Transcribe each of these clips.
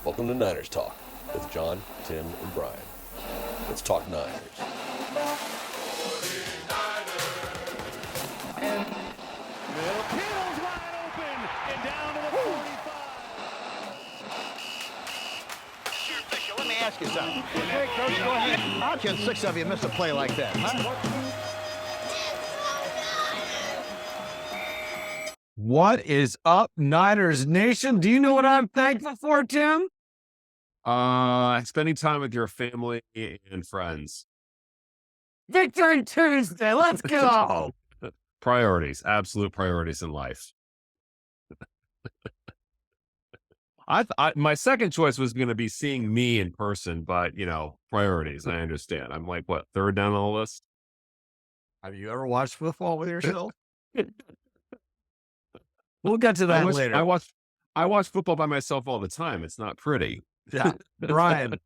Welcome to Niners Talk with John, Tim, and Brian. Let's talk Niners. And Kittle's wide open and down to the 45. Sure, Fisher, let me ask you something. Okay, Coach, go ahead. How can 6 of you miss a play like that, huh? What is up, Niners Nation? Do you know what I'm thankful for, Tim? Spending time with your family and friends. Victory Tuesday. Let's go. Priorities, absolute priorities in life. My second choice was going to be seeing me in person, but priorities. I understand. I'm like, what, third down on the list? Have you ever watched football with yourself? We'll get to that later. I watch football by myself all the time. It's not pretty. Yeah. Brian,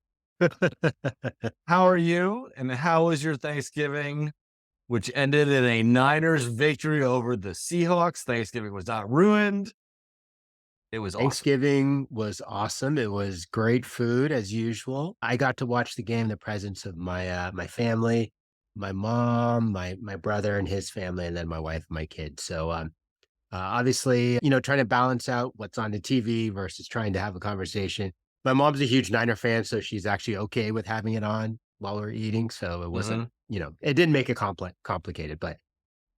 how are you? And how was your Thanksgiving, which ended in a Niners victory over the Seahawks? Thanksgiving was not ruined. It was awesome. Thanksgiving was awesome. It was great food as usual. I got to watch the game in the presence of my my family, my mom, my brother and his family, and then my wife and my kids. So obviously, trying to balance out what's on the TV versus trying to have a conversation. My mom's a huge Niner fan, so she's actually okay with having it on while we're eating. So it wasn't, it didn't make it complicated, but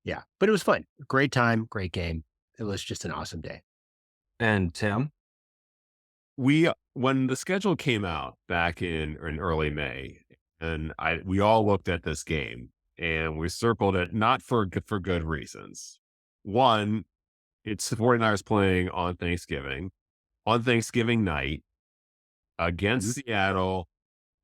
yeah, but it was fun. Great time, great game. It was just an awesome day. And Tim? When the schedule came out back in early May, and we all looked at this game and we circled it, not for good reasons. One, it's the 49ers playing on Thanksgiving night against Seattle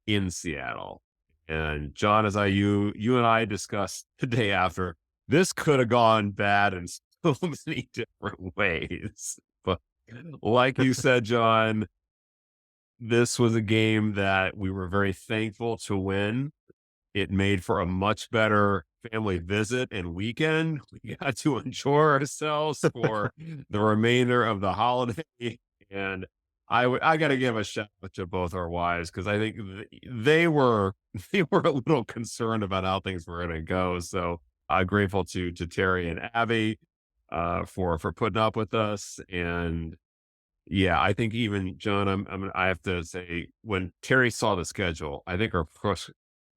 in Seattle. And John, as you and I discussed the day after, this could have gone bad in so many different ways. But like you said, John, this was a game that we were very thankful to win. It made for a much better family visit and weekend. We got to enjoy ourselves for the remainder of the holiday. And I got to give a shout out to both our wives, because I think they were a little concerned about how things were going to go. So I'm grateful to Terry and Abby for putting up with us. And yeah, I think even John, I have to say, when Terry saw the schedule, I think her first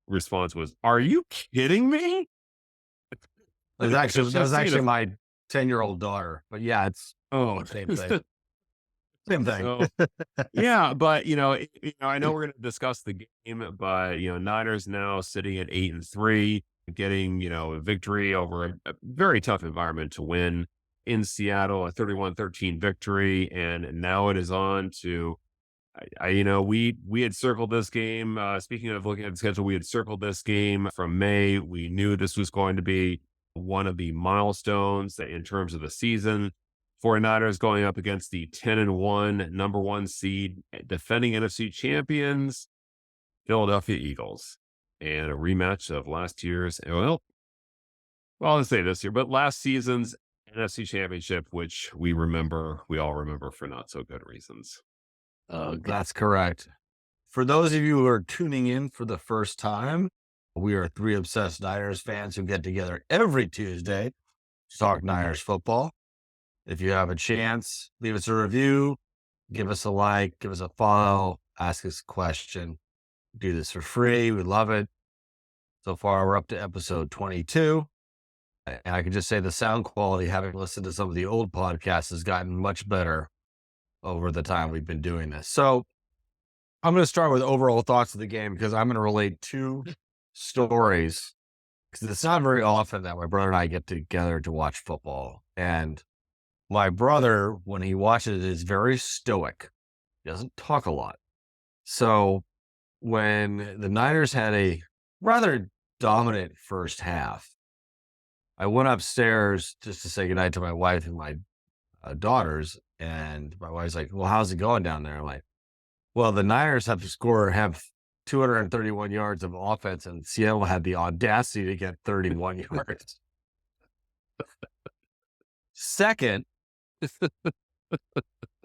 response was, "Are you kidding me?" That was actually my 10-year-old daughter. But yeah, it's same thing. Same thing. So, yeah, but I know we're going to discuss the game, but Niners now sitting at 8-3, getting a victory over a very tough environment to win in Seattle, a 31-13 victory, and now it is on to. We had circled this game. Speaking of looking at the schedule, we had circled this game from May. We knew this was going to be one of the milestones in terms of the season. 49ers going up against the 10-1 number 1 seed, defending NFC champions, Philadelphia Eagles, and a rematch of last year's, well, I'll say this year, but last season's NFC championship, which we all remember for not so good reasons. That's correct. For those of you who are tuning in for the first time, we are 3 obsessed Niners fans who get together every Tuesday to talk Niners football. If you have a chance, leave us a review, give us a like, give us a follow, ask us a question. Do this for free. We love it. So far, we're up to episode 22. And I can just say the sound quality, having listened to some of the old podcasts, has gotten much better over the time we've been doing this. So I'm going to start with overall thoughts of the game, because I'm going to relate 2 stories, because it's not very often that my brother and I get together to watch football. And my brother, when he watches it, is very stoic. He doesn't talk a lot. So when the Niners had a rather dominant first half, I went upstairs just to say goodnight to my wife and my daughters. And my wife's like, "Well, how's it going down there?" I'm like, "Well, the Niners have 231 yards of offense, and Seattle had the audacity to get 31 yards." Second,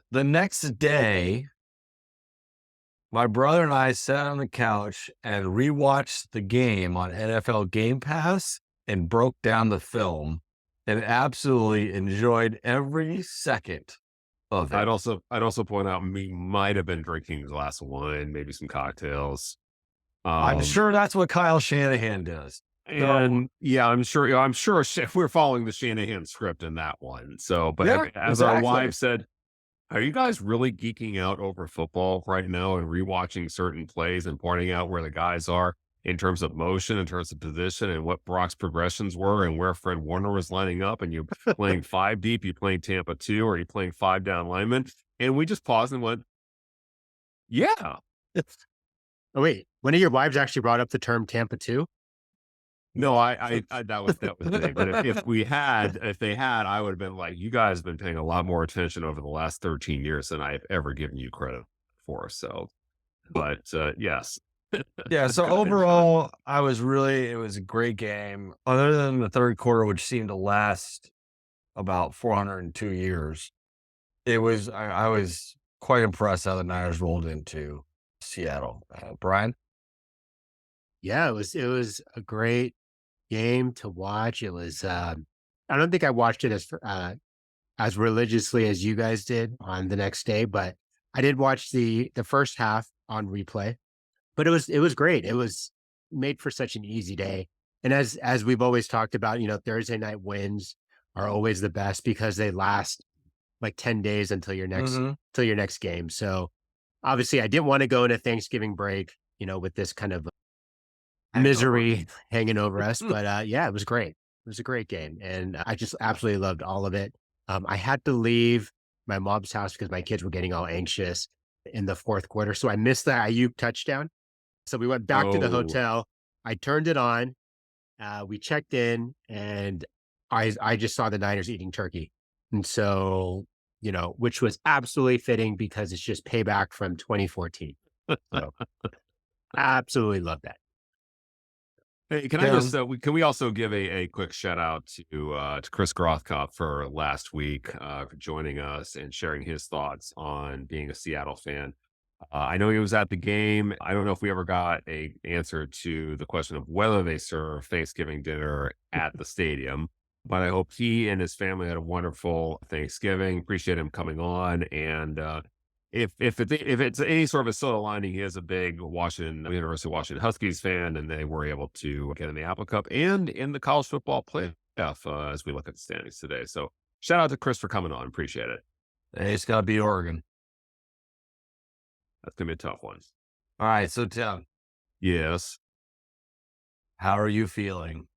the next day, My brother and I sat on the couch and rewatched the game on NFL Game Pass and broke down the film and absolutely enjoyed every second of it. I'd also point out we might have been drinking a glass of wine, maybe some cocktails. I'm sure that's what Kyle Shanahan does. And yeah, I'm sure we're following the Shanahan script in that one. So, but Yeah, as our exactly. wife said, are you guys really geeking out over football right now and rewatching certain plays and pointing out where the guys are in terms of motion, in terms of position, and what Brock's progressions were and where Fred Warner was lining up? And you're playing five deep, you playing Tampa 2, or you playing five down linemen? And we just paused and went, yeah. Oh, wait, one of your wives actually brought up the term Tampa 2? No, I that was me. But if they had, I would have been like, you guys have been paying a lot more attention over the last 13 years than I've ever given you credit for. So, but yes. Yeah. So overall, it was a great game. Other than the third quarter, which seemed to last about 402 years, I was quite impressed how the Niners rolled into Seattle. Brian? Yeah, it was a great game to watch. It was, I don't think I watched it as religiously as you guys did on the next day, but I did watch the first half on replay. But it was great. It was made for such an easy day. And as we've always talked about, Thursday night wins are always the best because they last like 10 days until your next game. So obviously I didn't want to go into Thanksgiving break, with this kind of misery hanging over us. But yeah, it was great. It was a great game. And I just absolutely loved all of it. I had to leave my mom's house because my kids were getting all anxious in the fourth quarter. So I missed the Ayuk touchdown. So we went back to the Oh. hotel. I turned it on. We checked in and I just saw the Niners eating turkey. And so, which was absolutely fitting because it's just payback from 2014. So absolutely love that. Hey, can I just can we also give a quick shout out to Chris Grothkopf for last week for joining us and sharing his thoughts on being a Seattle fan. I know he was at the game. I don't know if we ever got a answer to the question of whether they serve Thanksgiving dinner at the stadium, but I hope he and his family had a wonderful Thanksgiving. Appreciate him coming on. And if it's any sort of a silver lining, he is a big University of Washington Huskies fan, and they were able to get in the Apple Cup and in the college football playoff as we look at the standings today. So shout out to Chris for coming on. Appreciate it. Hey, it's got to be Oregon. That's gonna be a tough one. All right. So, Tim, Yes. how are you feeling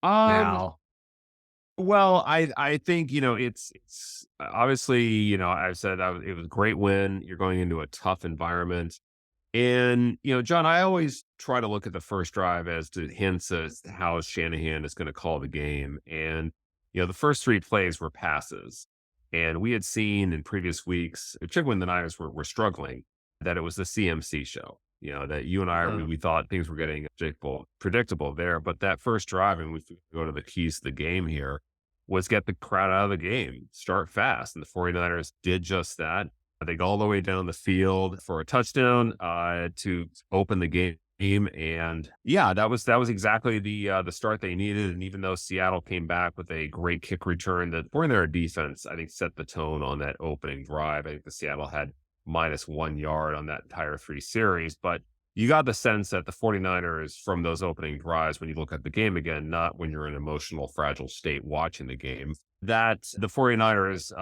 Um, now? Well, I think it's obviously I've said it was a great win. You're going into a tough environment, and John, I always try to look at the first drive as to hints as to how Shanahan is going to call the game, and the first three plays were passes, and we had seen in previous weeks, particularly when the Niners were struggling, that it was the CMC show. That you and I, we thought things were getting predictable there. But that first drive, and we go to the keys to the game here, was get the crowd out of the game, start fast. And the 49ers did just that. They go all the way down the field for a touchdown to open the game. And yeah, that was exactly the start they needed. And even though Seattle came back with a great kick return, that 49er defense, I think, set the tone on that opening drive. I think the Seattle had -1 yard on that entire 3 series. But you got the sense that the 49ers from those opening drives, when you look at the game again, not when you're in an emotional, fragile state watching the game, that the 49ers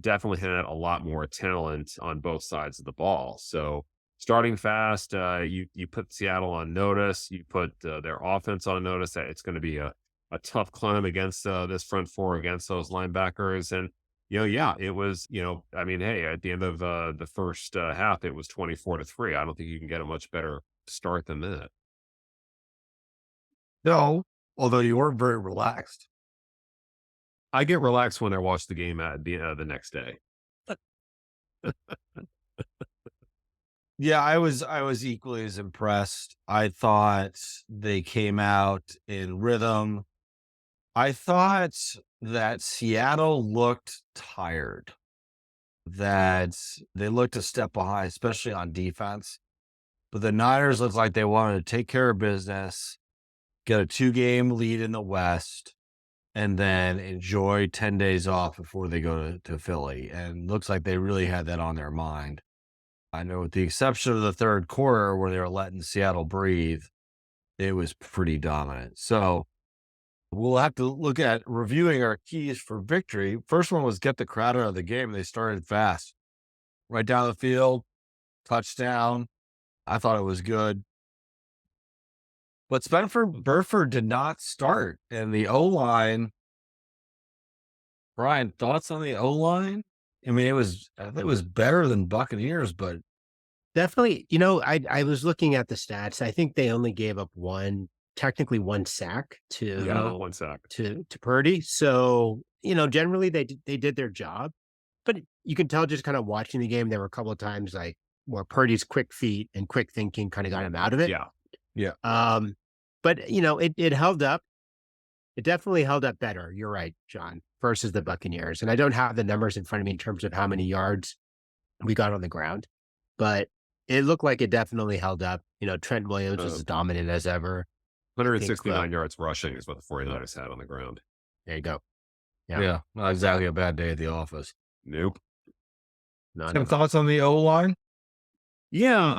definitely had a lot more talent on both sides of the ball. So starting fast, you put Seattle on notice, you put their offense on notice that it's going to be a tough climb against this front four, against those linebackers. And yeah, it was, I mean, hey, at the end of the first half, it was 24-3. I don't think you can get a much better start than that. No, although you were very relaxed. I get relaxed when I watch the game at the next day. Yeah, I was equally as impressed. I thought they came out in rhythm. I thought that Seattle looked tired. that they looked a step behind, especially on defense. But the Niners looked like they wanted to take care of business, get a 2-game lead in the West, and then enjoy 10 days off before they go to Philly. And looks like they really had that on their mind. I know with the exception of the third quarter where they were letting Seattle breathe, it was pretty dominant. So we'll have to look at reviewing our keys for victory. First one was get the crowd out of the game. They started fast. Right down the field, touchdown. I thought it was good. But Spencer Burford did not start. And the O-line, Brian, thoughts on the O-line? I mean, I think it was better than Buccaneers, but Definitely, I was looking at the stats. I think they only gave up technically one sack Yeah, 1 sack. to Purdy. So, generally they did their job. But you can tell just kind of watching the game, there were a couple of times like where Purdy's quick feet and quick thinking kind of got him out of it. Yeah. But it held up. It definitely held up better. You're right, John, versus the Buccaneers. And I don't have the numbers in front of me in terms of how many yards we got on the ground, but it looked like it definitely held up. Trent Williams was as dominant as ever. 169 yards rushing is what the 49ers had on the ground. There you go. yeah, not exactly a bad day at the office. Nope. Some thoughts on the O-line? Yeah,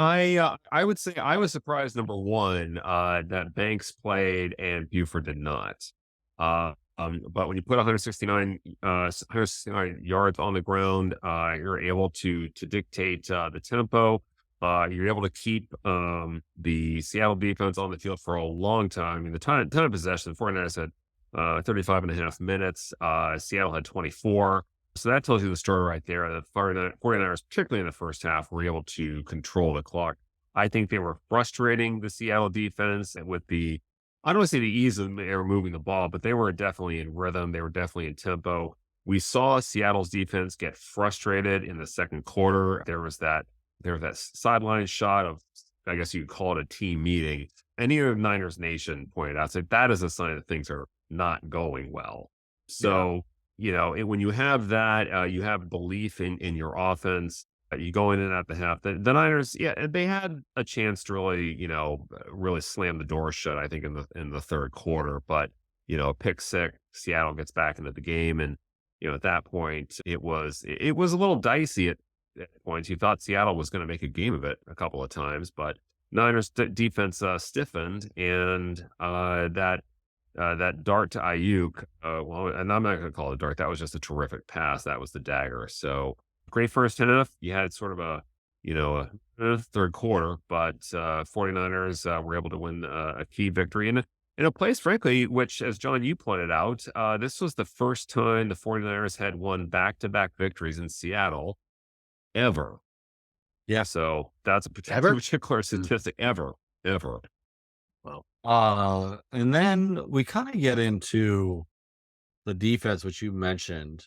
I would say I was surprised, number one, that Banks played and Buford did not. But when you put 169 yards on the ground, you're able to dictate the tempo. You're able to keep the Seattle defense on the field for a long time. I mean, the ton of possession. The 49ers had 35 and a half minutes. Seattle had 24. So that tells you the story right there. The 49ers, particularly in the first half, were able to control the clock. I think they were frustrating the Seattle defense with I don't want to say the ease of they were moving the ball, but they were definitely in rhythm. They were definitely in tempo. We saw Seattle's defense get frustrated in the second quarter. There was that sideline shot of, I guess you could call it a team meeting. And even Niners Nation pointed out, so that is a sign that things are not going well. So, when you have that, you have belief in your offense. You go in and at the half. The Niners, they had a chance to really, really slam the door shut, I think, in the third quarter. But, pick six, Seattle gets back into the game. And, at that point, it was a little dicey at points. You thought Seattle was going to make a game of it a couple of times, but Niners defense stiffened, and that dart to Ayuk, and I'm not going to call it a dart. That was just a terrific pass. That was the dagger. So great first half. You had sort of a third quarter, but 49ers were able to win a key victory in a place, frankly, which, as John, you pointed out, this was the first time the 49ers had won back-to-back victories in Seattle ever. Yeah. So that's a Ever? particular statistic. Ever. Wow. And then we kind of get into the defense, which you mentioned.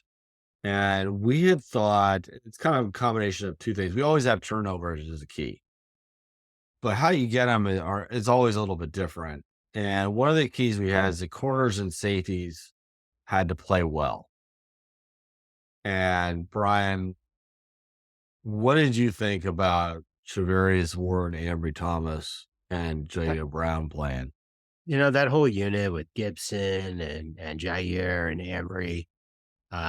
And we had thought it's kind of a combination of two things. We always have turnovers as a key, but how you get them is always a little bit different. And one of the keys we had is the corners and safeties had to play well. And Brian, what did you think about Shavarius Ward, Ambry Thomas, and Jair Brown playing? That whole unit with Gibson and Jair and Ambry,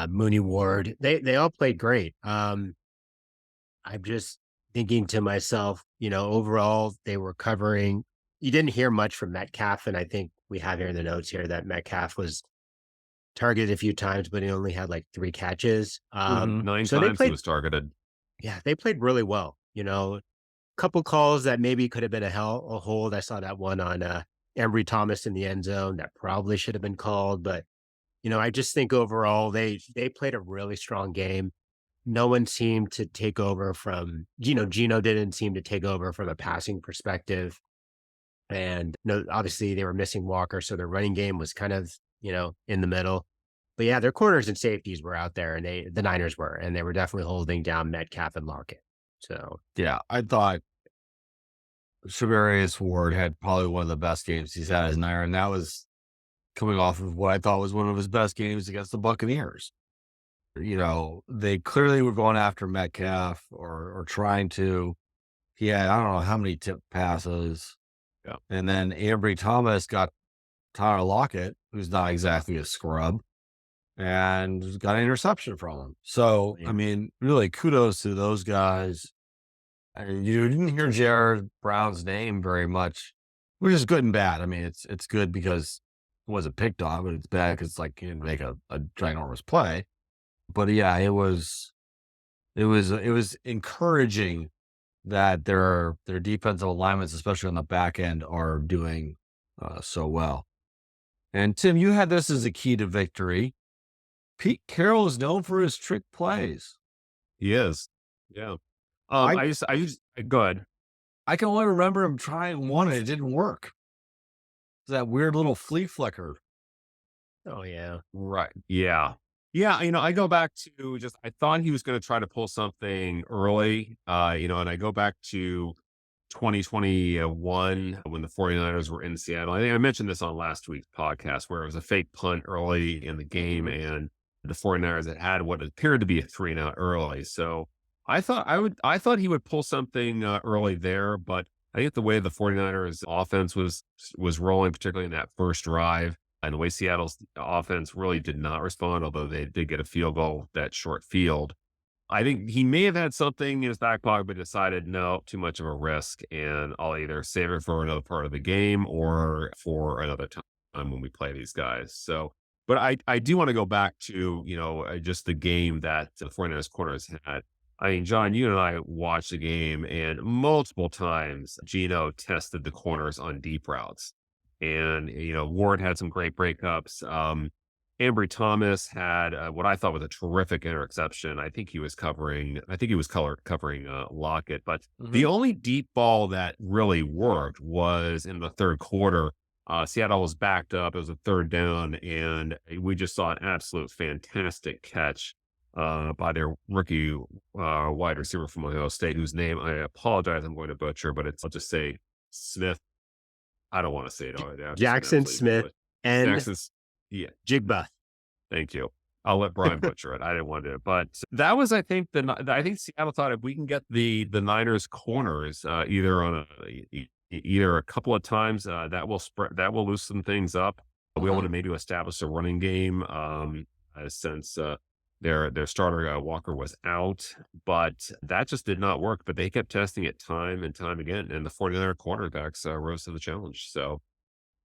Mooney Ward, they all played great. I'm just thinking to myself, overall they were covering. You didn't hear much from Metcalf, and I think we have here in the notes here that Metcalf was targeted a few times, but he only had like 3 catches. 9 so times they he was targeted. Yeah, they played really well. Couple calls that maybe could have been a hold. I saw that one on Ambry Thomas in the end zone that probably should have been called, but I just think overall they played a really strong game. No one seemed to take over from Gino didn't seem to take over from a passing perspective. And obviously they were missing Walker, so their running game was kind of, in the middle. But yeah, their corners and safeties were out there, and the Niners were, and they were definitely holding down Metcalf and Lockett. So yeah, I thought Shavarius Ward had probably one of the best games he's had as Niner, and that was coming off of what I thought was one of his best games against the Buccaneers. They clearly were going after Metcalf or trying to. He had, I don't know how many tip passes. Yeah. And then Ambry Thomas got Tyler Lockett, who's not exactly a scrub, and got an interception from him. So, Yeah. I mean, really kudos to those guys. And you didn't hear Jared Brown's name very much, which is good and bad. I mean, it's good because it wasn't picked on, but it's bad because like he didn't make a ginormous play. But yeah, it was encouraging that their defensive alignments, especially on the back end, are doing so well. And Tim, you had this as a key to victory. Pete Carroll is known for his trick plays. He is. Yeah. I I just go ahead. I can only remember him trying one and it didn't work. That weird little flea flicker. Oh yeah. Right. Yeah. Yeah. I go back to I thought he was going to try to pull something early, and I go back to 2021 when the 49ers were in Seattle. I think I mentioned this on last week's podcast where it was a fake punt early in the game and the 49ers had what appeared to be a 3-and-out early. So I thought he would pull something early there, but I think the way the 49ers offense was rolling, particularly in that first drive, and the way Seattle's offense really did not respond, although they did get a field goal that short field. I think he may have had something in his back pocket, but decided no, too much of a risk, and I'll either save it for another part of the game or for another time when we play these guys. So, but I do want to go back to just the game that the 49ers corners had. I mean, John, you and I watched the game, and multiple times Gino tested the corners on deep routes. And, Ward had some great breakups. Ambry Thomas had what I thought was a terrific interception. I think he was covering Lockett. But the only deep ball that really worked was in the third quarter. Seattle was backed up. It was a third down, and we just saw an absolute fantastic catch by their rookie wide receiver from Ohio State, whose name I apologize, I'm going to butcher, but I'll just say Smith. I don't want to say it all right. Jackson Smith and Jackson's, yeah. Jigba. Thank you. I'll let Brian butcher it. I didn't want to, but that was, I think Seattle thought if we can get the Niners corners either a couple of times, that will loosen things up. We'll be able to maybe establish a running game since their starter Walker was out, but that just did not work. But they kept testing it time and time again, and the 49er quarterbacks rose to the challenge. So,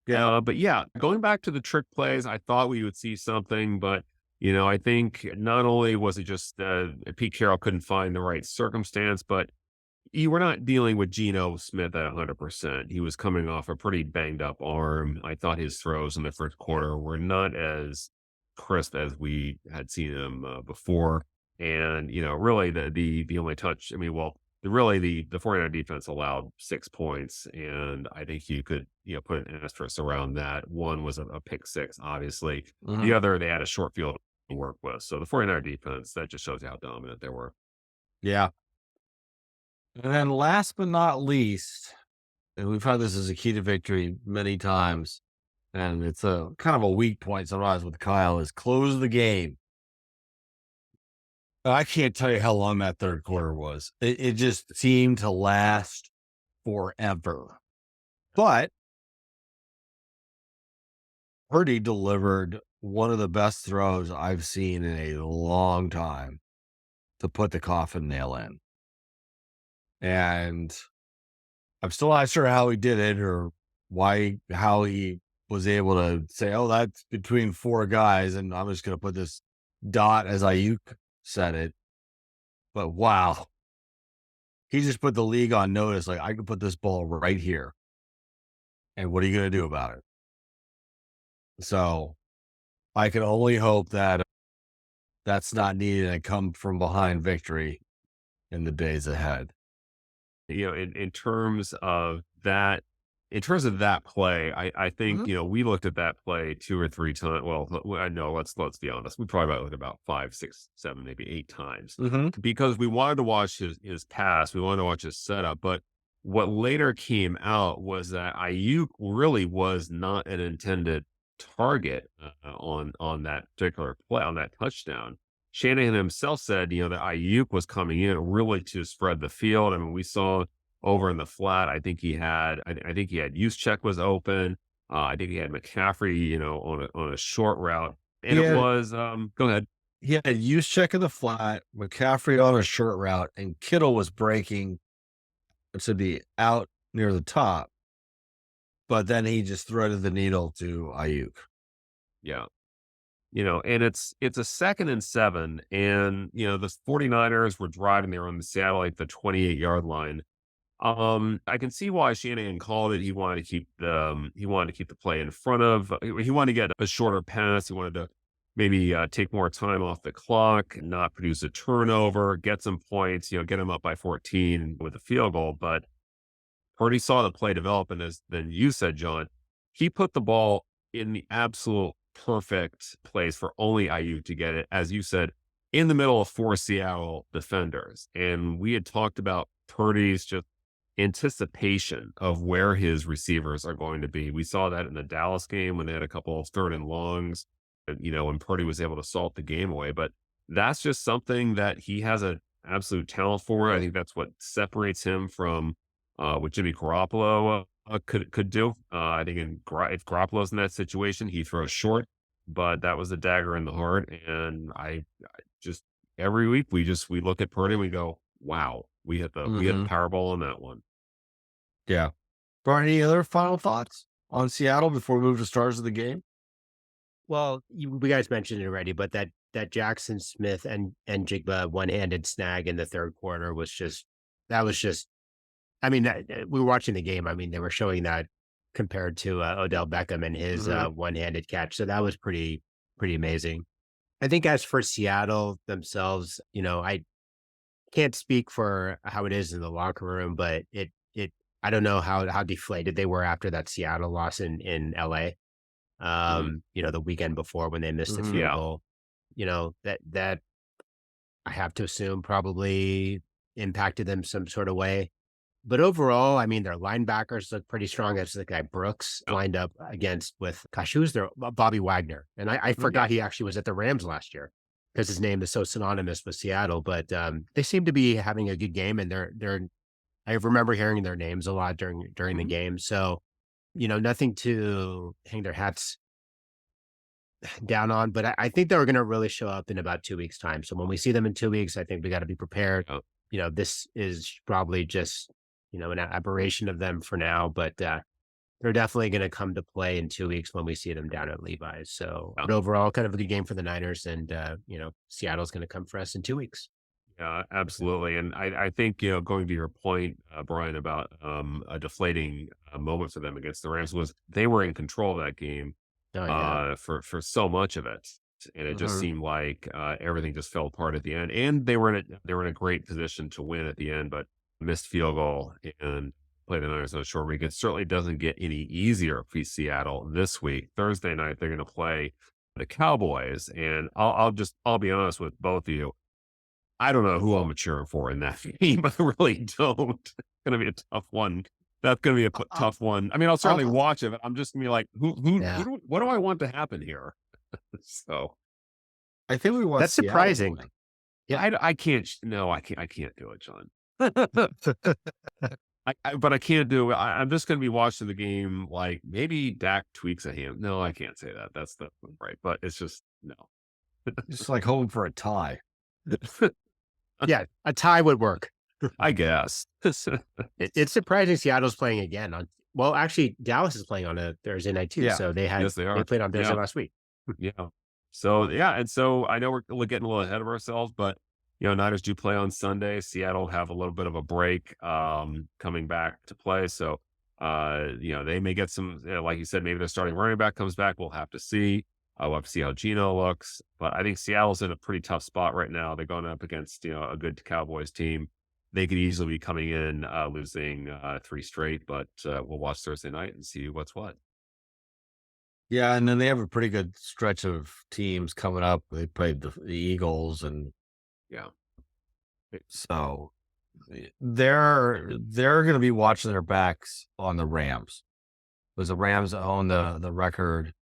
yeah. But yeah, going back to the trick plays, I thought we would see something, but I think not only was it just Pete Carroll couldn't find the right circumstance, but you were not dealing with Geno Smith at 100%. He was coming off a pretty banged up arm. I thought his throws in the first quarter were not as crisp as we had seen him before. And, really the only touch, the 49er defense allowed 6 points. And I think you could, put an asterisk around that. One was a pick six, obviously. The other, they had a short field to work with. So the 49er defense, that just shows you how dominant they were. Yeah. And then last but not least, and we've had this as a key to victory many times, and it's a kind of a weak point sometimes with Kyle, is close the game. I can't tell you how long that third quarter was. It just seemed to last forever. But Purdy delivered one of the best throws I've seen in a long time to put the coffin nail in. And I'm still not sure how he did it or how he was able to say, oh, that's between four guys, and I'm just going to put this dot as Ayuk said it. But wow, he just put the league on notice. Like, I can put this ball right here. And what are you going to do about it? So I can only hope that that's not needed and come from behind victory in the days ahead. In terms of that play, I think, we looked at that play 2 or 3 times. Well, I know, let's be honest. We probably looked about 5, 6, 7, maybe 8 times because we wanted to watch his pass. We wanted to watch his setup. But what later came out was that Ayuk really was not an intended target on that particular play, on that touchdown. Shanahan himself said, that Ayuk was coming in really to spread the field. I mean, we saw over in the flat, I think he had, I think he had Juszczyk was open. I think he had McCaffrey, on a short route. And it Yeah. was, go ahead. He had Juszczyk in the flat, McCaffrey on a short route, and Kittle was breaking to be out near the top. But then he just threaded the needle to Ayuk. Yeah. And it's a 2nd and 7. And, the 49ers were driving there on the Seattle, like the 28-yard line. I can see why Shanahan called it. He wanted to keep the play in front of, he wanted to get a shorter pass. He wanted to maybe take more time off the clock, not produce a turnover, get some points, get him up by 14 with a field goal. But Purdy saw the play develop, and then you said, John, he put the ball in the absolute perfect place for only Ayuk to get it, as you said, in the middle of 4 Seattle defenders. And we had talked about Purdy's just anticipation of where his receivers are going to be. We saw that in the Dallas game when they had a couple of 3rd and longs, when Purdy was able to salt the game away. But that's just something that he has an absolute talent for. I think that's what separates him from what Jimmy Garoppolo could do. I think if Garoppolo's in that situation, he throws short, but that was a dagger in the heart. And I just, every week we look at Purdy and we go, wow, we hit the Powerball on that one. Yeah. Brian, any other final thoughts on Seattle before we move to stars of the game? Well, we guys mentioned it already, but that Jackson Smith and Jigba one-handed snag in the third quarter was just, I mean, we were watching the game. I mean, they were showing that compared to Odell Beckham and his one-handed catch. So that was pretty amazing. I think as for Seattle themselves, I can't speak for how it is in the locker room, but I don't know how deflated they were after that Seattle loss in LA. The weekend before when they missed the field goal, that I have to assume probably impacted them some sort of way. But overall, I mean, their linebackers look pretty strong. That's the guy Brooks lined up against with, who's their Bobby Wagner. And I forgot he actually was at the Rams last year because his name is so synonymous with Seattle. But they seem to be having a good game, and I remember hearing their names a lot during the game. So, nothing to hang their hats down on, but I think they're going to really show up in about 2 weeks' time. So when we see them in 2 weeks, I think we got to be prepared. Oh. This is probably just, an aberration of them for now, but they're definitely going to come to play in 2 weeks when we see them down at Levi's. So but overall, kind of a good game for the Niners, and, Seattle's going to come for us in 2 weeks. Yeah, absolutely. And I think, going to your point, Brian, about a deflating moment for them against the Rams was they were in control of that game for so much of it. And it just seemed like everything just fell apart at the end. And they were in a great position to win at the end, but missed field goal and play the Niners on a short week. It certainly doesn't get any easier for Seattle this week. Thursday night, they're going to play the Cowboys. And I'll be honest with both of you. I don't know who I'm cheering for in that game. I really don't. It's going to be a tough one. That's going to be a tough one. I mean, I'll certainly watch it, but I'm just going to be like, what do I want to happen here? So I think we want that's Seattle surprising. winning. Yeah, I can't do it, John. But I can't do it. I'm just going to be watching the game like maybe Dak tweaks a hand. No, I can't say that. That's the right. But it's just no. Just like hoping for a tie. Yeah, a tie would work. I guess. It's surprising Seattle's playing again well, actually, Dallas is playing on a Thursday night too. Yeah. So they played on Thursday last week. Yeah. So and so I know we're getting a little ahead of ourselves, but Niners do play on Sunday. Seattle have a little bit of a break coming back to play. So they may get some, like you said, maybe their starting running back comes back. We'll have to see. We'll have to see how Geno looks. But I think Seattle's in a pretty tough spot right now. They're going up against a good Cowboys team. They could easily be coming in losing 3 straight, but we'll watch Thursday night and see what's what. Yeah, and then they have a pretty good stretch of teams coming up. They played the Eagles, and so they're going to be watching their backs on the Rams, because the Rams own the record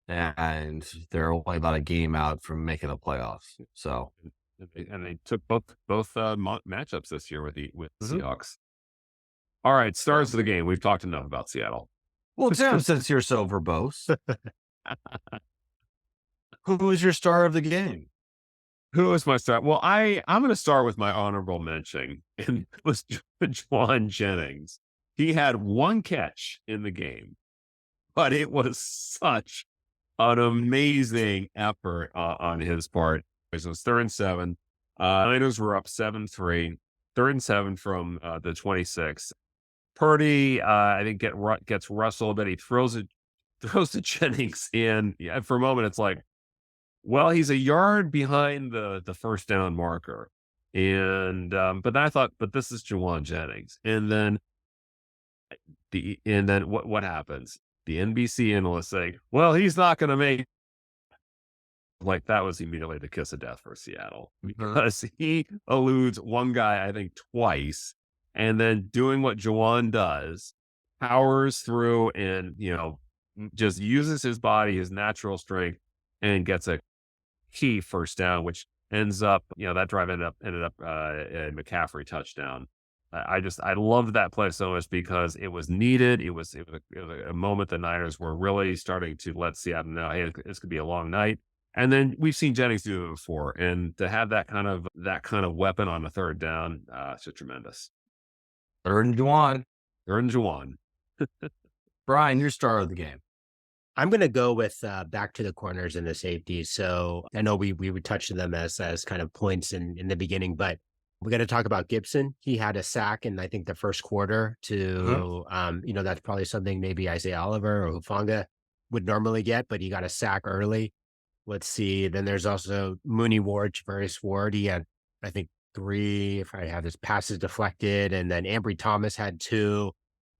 and they're only about a game out from making the playoffs. So, And they took both matchups this year with the Mhm. Seahawks. All right, stars of the game. We've talked enough about Seattle. well, Tim, since you're so verbose, who was your star of the game? Who is my star? Well, I'm going to start with my honorable mention, and it was Juwan Jennings. He had one catch in the game, but it was such an amazing effort on his part. It was 3rd and 7. Niners were up 7-3. 3rd and 7 from the 26. Purdy, I think gets Russell, but he throws to Jennings, and yeah, for a moment it's like, well, he's a yard behind the first down marker, and but then I thought, but this is Juwan Jennings, and then what happens? The NBC analysts say, well, he's not going to make. Like, that was immediately the kiss of death for Seattle, because he eludes one guy, I think, twice, and then doing what Jawan does, powers through and, just uses his body, his natural strength, and gets a key first down, which ends up, that drive ended up a McCaffrey touchdown. I loved that play so much because it was needed. It was a moment the Niners were really starting to let Seattle know, hey, this could be a long night. And then we've seen Jennings do it before, and to have that kind of weapon on the 3rd down, it's just tremendous. 3rd and Juwan. 3rd and Juwan. Brian, your star of the game. I'm going to go with back to the corners and the safeties. So I know we would touch them as kind of points in the beginning, but we got to talk about Gibson. He had a sack in, I think, the first quarter to, that's probably something maybe Isaiah Oliver or Hufanga would normally get, but he got a sack early. Let's see. Then there's also Mooney Ward, Javarius Ward. He had, I think, 3, if I have his passes deflected. And then Ambry Thomas had 2.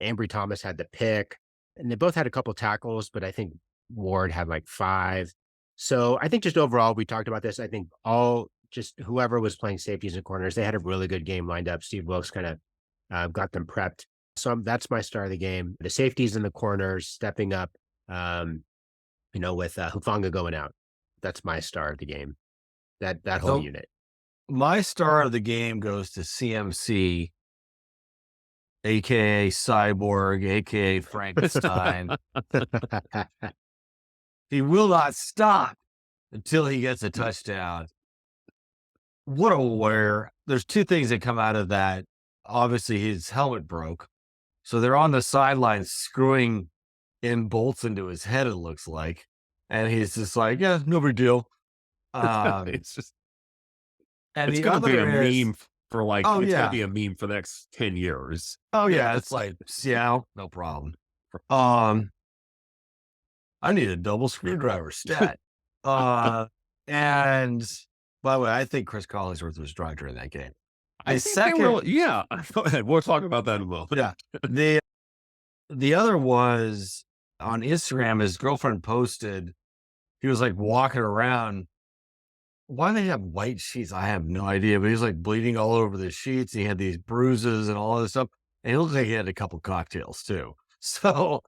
Ambry Thomas had the pick. And they both had a couple tackles, but I think Ward had like 5. So I think just overall, we talked about this. I think whoever was playing safeties and corners, they had a really good game lined up. Steve Wilkes kind of got them prepped. So that's my star of the game. The safeties and the corners stepping up, with Hufanga going out. That's my star of the game. That whole unit. My star of the game goes to CMC, aka Cyborg, aka Frankenstein. He will not stop until he gets a touchdown. What a wear. There's 2 things that come out of that. Obviously, his helmet broke. So they're on the sidelines screwing in bolts into his head, it looks like. And he's just like, yeah, no big deal. It's going to be a meme for it's going to be a meme for the next 10 years. Oh, yeah. It's like, Seattle, no problem. I need a double screwdriver stat. And by the way, I think Chris Collinsworth was drunk during that game. Go ahead. We'll talk about that in a moment. Yeah. The other was on Instagram, his girlfriend posted, he was like walking around. Why do they have white sheets? I have no idea, but he's like bleeding all over the sheets. He had these bruises and all this stuff. And he looked like he had a couple cocktails too. So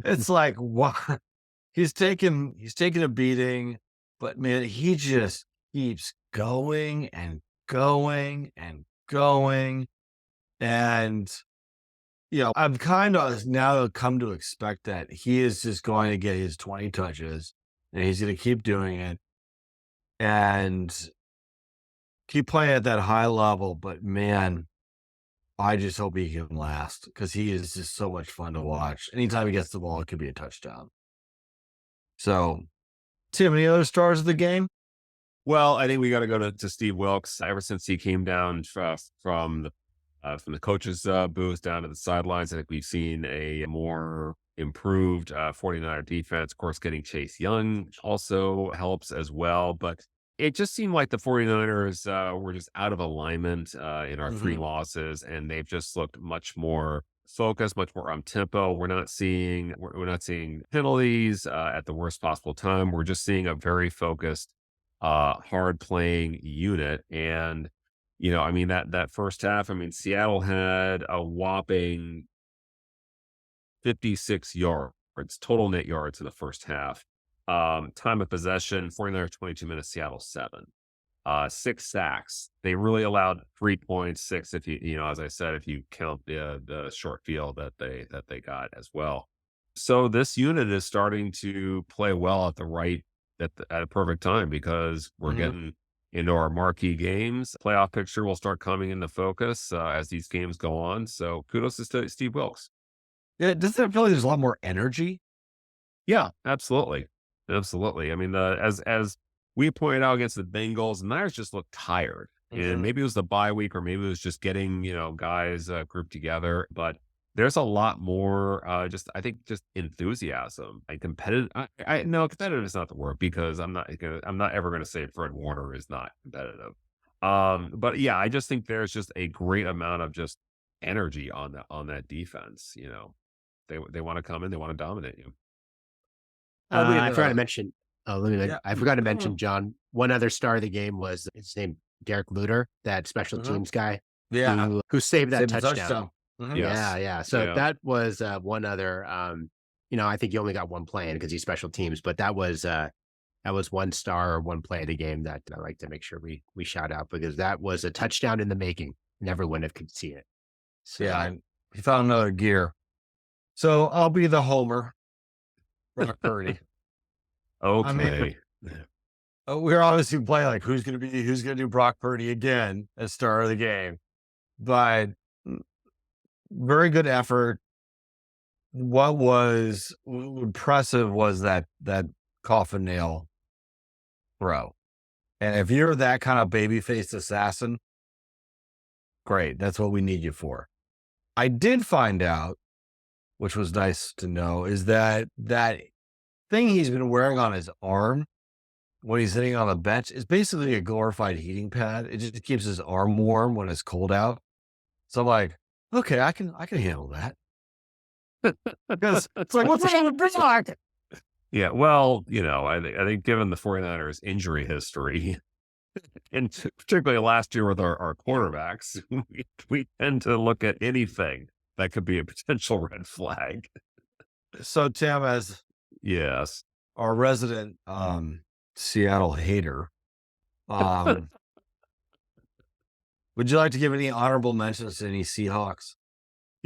it's like, what? He's taking a beating, but man, he just keeps going and going and going. And, I've kind of now come to expect that he is just going to get his 20 touches and he's going to keep doing it and keep playing at that high level. But man, I just hope he can last because he is just so much fun to watch. Anytime he gets the ball, it could be a touchdown. So, Tim, any other stars of the game? Well, I think we got to go to Steve Wilkes. Ever since he came down from the coaches' booth down to the sidelines, I think we've seen a more improved 49er defense. Of course, getting Chase Young also helps as well. But it just seemed like the 49ers were just out of alignment in our 3 losses, and they've just looked much more focused, much more on tempo. We're not seeing penalties at the worst possible time. We're just seeing a very focused, hard playing unit. And that first half, Seattle had a whopping 56 yards, total net yards in the first half. Time of possession, 49ers 22 minutes, Seattle 7. 6 sacks. They really allowed 3 points, 6 if as I said, if you count the short field that they got as well. So this unit is starting to play well at a perfect time because we're Mhm. getting into our marquee games. Playoff picture will start coming into focus as these games go on. So kudos to Steve Wilkes. Yeah, doesn't it feel like there's a lot more energy? Yeah, absolutely. Absolutely. I mean, as we pointed out against the Bengals, the Niners just looked tired. And Mhm. maybe it was the bye week or maybe it was just getting, guys grouped together. But there's a lot more I think just enthusiasm and competitive. No, competitive is not the word because I'm not ever gonna say Fred Warner is not competitive. But yeah, I just think there's just a great amount of just energy on that defense. They want to come in, they want to dominate you. Probably I forgot to the mention. Oh, let me. yeah. I forgot to Mhm. mention, John. One other star of the game was his name, Derek Luter, that special Mhm. teams guy Yeah, who saved that save the touchdown. touchdown. Mhm. Yeah, Yes. yeah. So Yeah. that was one other. I think he only got one play in because he's special teams, but that was one star or one play of the game that I like to make sure we shout out because that was a touchdown in the making. Never would have could see it. Yeah, So and he found another gear. So I'll be the homer, Brock Purdy. I mean, Okay. we're obviously playing like who's gonna do Brock Purdy again as star of the game, but mm, very good effort. What was impressive was that coffin nail throw. And if you're that kind of baby faced assassin, great. That's what we need you for. I did find out, which was nice to know, is that thing he's been wearing on his arm when he's sitting on the bench is basically a glorified heating pad. It just keeps his arm warm when it's cold out. So I'm like, okay, I can handle that. Because it's like, what's wrong with Brock? Yeah, well, I think given the 49ers injury history, and particularly last year with our quarterbacks, we tend to look at anything that could be a potential red flag. So Tim, as Yes. our resident Seattle hater, um, would you like to give any honorable mentions to any Seahawks?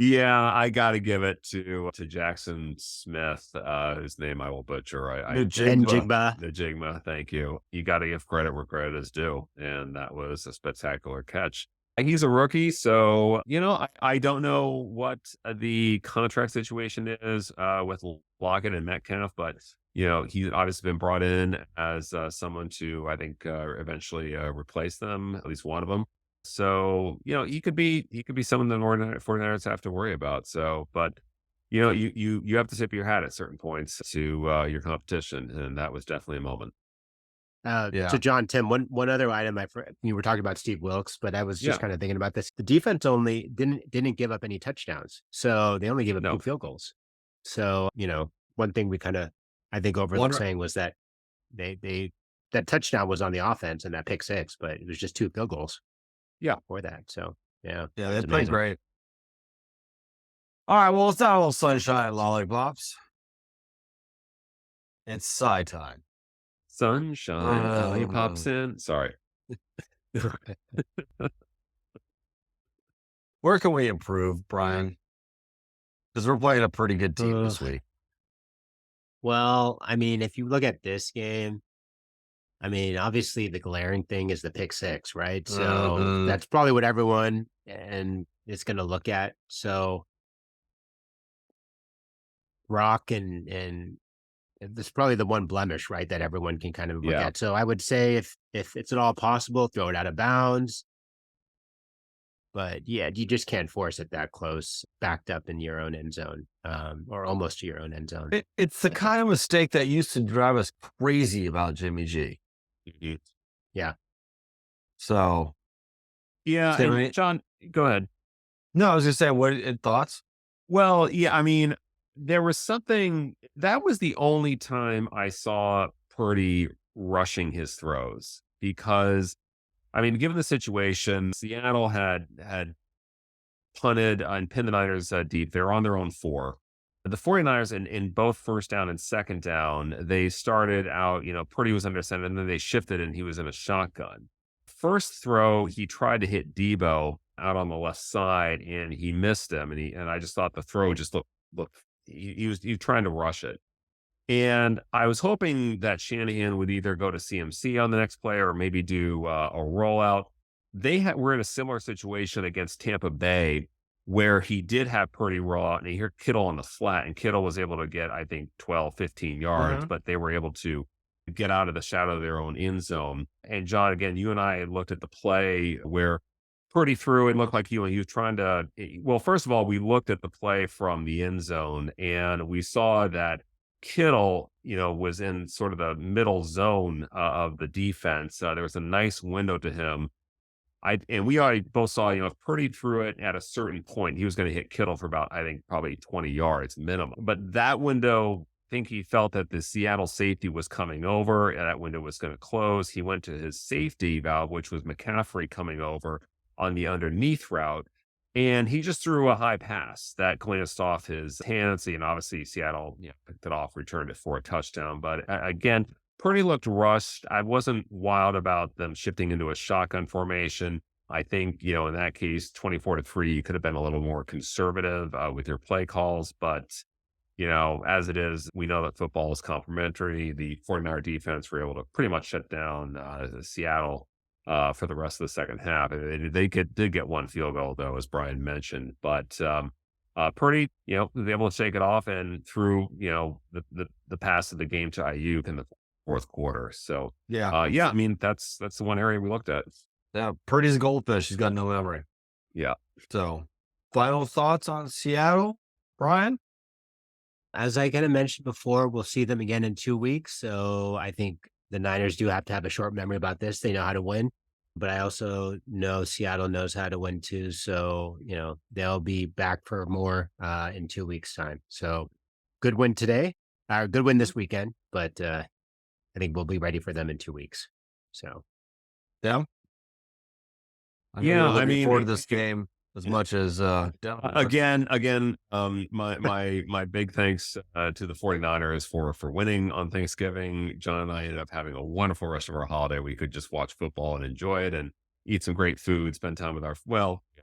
Yeah, I gotta give it to Jackson Smith, whose name I will butcher. New and Jigba. Jigba. The Jigma, thank you. You got to give credit where credit is due, and that was a spectacular catch. And he's a rookie, so I don't know what the contract situation is with Lockett and Metcalf, but he's obviously been brought in as someone to I think eventually replace them, at least one of them. So he could be someone the 49ers have to worry about. So, but you have to tip your hat at certain points to your competition, and that was definitely a moment. So Yeah. John, Tim, one other item you were talking about Steve Wilkes, but I was just Yeah, kind of thinking about this. The defense only didn't give up any touchdowns, so they only gave up two no, field goals. So one thing we kind of I think One overlooked saying was that they that touchdown was on the offense and that pick six, but it was just two field goals yeah, for that. So yeah, Yeah, it's they played amazing. great. All right, well, it's not all sunshine and lollipops. It's sigh time. sunshine, lollipops in. Sorry, Where can we improve, Brian? Because we're playing a pretty good team Ugh. this week. Well, I mean, if you look at this game, I mean, obviously the glaring thing is the pick six, right? So Mhm. that's probably what everyone and is going to look at. So Rock and this probably the one blemish, right, that everyone can kind of look yeah, at. So I would say if it's at all possible, throw it out of bounds. But yeah, you just can't force it that close, backed up in your own end zone, or almost to your own end zone. It's the kind of mistake that used to drive us crazy about Jimmy G. mhm. Yeah. So, Yeah. And Timmy, John, go ahead. no, I was just saying, what thoughts? Well, yeah, I mean, there was something that was the only time I saw Purdy rushing his throws because I mean, given the situation, Seattle had punted and pinned the Niners deep. They're on their own 4. The 49ers in both first down and second down, they started out, Purdy was under center, and then they shifted and he was in a shotgun. First throw, he tried to hit Debo out on the left side and he missed him. And I just thought the throw just looked he was trying to rush it. And I was hoping that Shanahan would either go to CMC on the next play or maybe do a rollout. Were in a similar situation against Tampa Bay where he did have Purdy raw and he hit Kittle on the flat, and Kittle was able to get, I think, 12, 15 yards, but they were able to get out of the shadow of their own end zone. And John, again, you and I had looked at the play where Purdy threw. It looked like he was trying to, well, first of all, we looked at the play from the end zone and we saw that Kittle, was in sort of the middle zone of the defense. There was a nice window to him. We already both saw, if Purdy threw it at a certain point, he was going to hit Kittle for about, I think, probably 20 yards minimum. But that window, I think he felt that the Seattle safety was coming over and that window was going to close. He went to his safety valve, which was McCaffrey coming over on the underneath route. And he just threw a high pass that glanced off his hands. And obviously Seattle picked it off, returned it for a touchdown. But again, Purdy looked rushed. I wasn't wild about them shifting into a shotgun formation. I think, in that case, 24-3, you could have been a little more conservative with your play calls. But, as it is, we know that football is complementary. The 49er defense were able to pretty much shut down Seattle for the rest of the second half. They did get one field goal, though, as Brian mentioned. But Purdy, was able to shake it off and threw, the pass of the game to Ayuk in the fourth quarter. So, I mean, that's the one area we looked at. Yeah, Purdy's a goldfish. He's got no memory. Yeah. So, final thoughts on Seattle, Brian? As I kind of mentioned before, we'll see them again in 2 weeks. So I think the Niners do have to have a short memory about this. They know how to win, but I also know Seattle knows how to win too. So, they'll be back for more in 2 weeks' time. So good win today, good win this weekend, but I think we'll be ready for them in 2 weeks. So, yeah. I mean, forward to this game as much as again, my big thanks to the 49ers for winning on Thanksgiving. John and I ended up having a wonderful rest of our holiday. We could just watch football and enjoy it and eat some great food, spend time with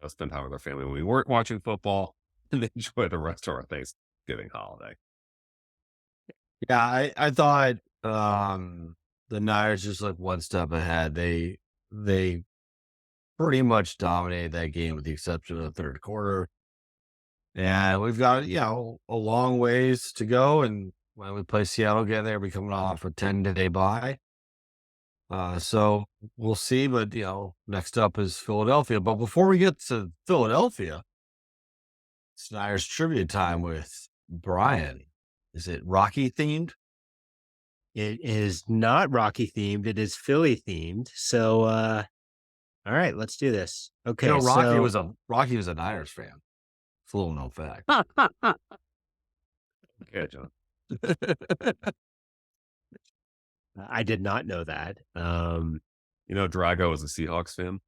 spend time with our family when we weren't watching football, and enjoy the rest of our Thanksgiving holiday. Yeah, I thought the Niners just like one step ahead. They pretty much dominated that game with the exception of the third quarter. And we've got, a long ways to go. And when we play Seattle again, they'll be coming off a 10-day bye. So we'll see. But, next up is Philadelphia. But before we get to Philadelphia, it's Niners trivia time with Brian. Is it Rocky themed? it is not Rocky themed. It is Philly themed. So, all right, let's do this. Okay. Rocky was a Niners fan. It's a little known fact. Okay, John. I did not know that. Drago is a Seahawks fan.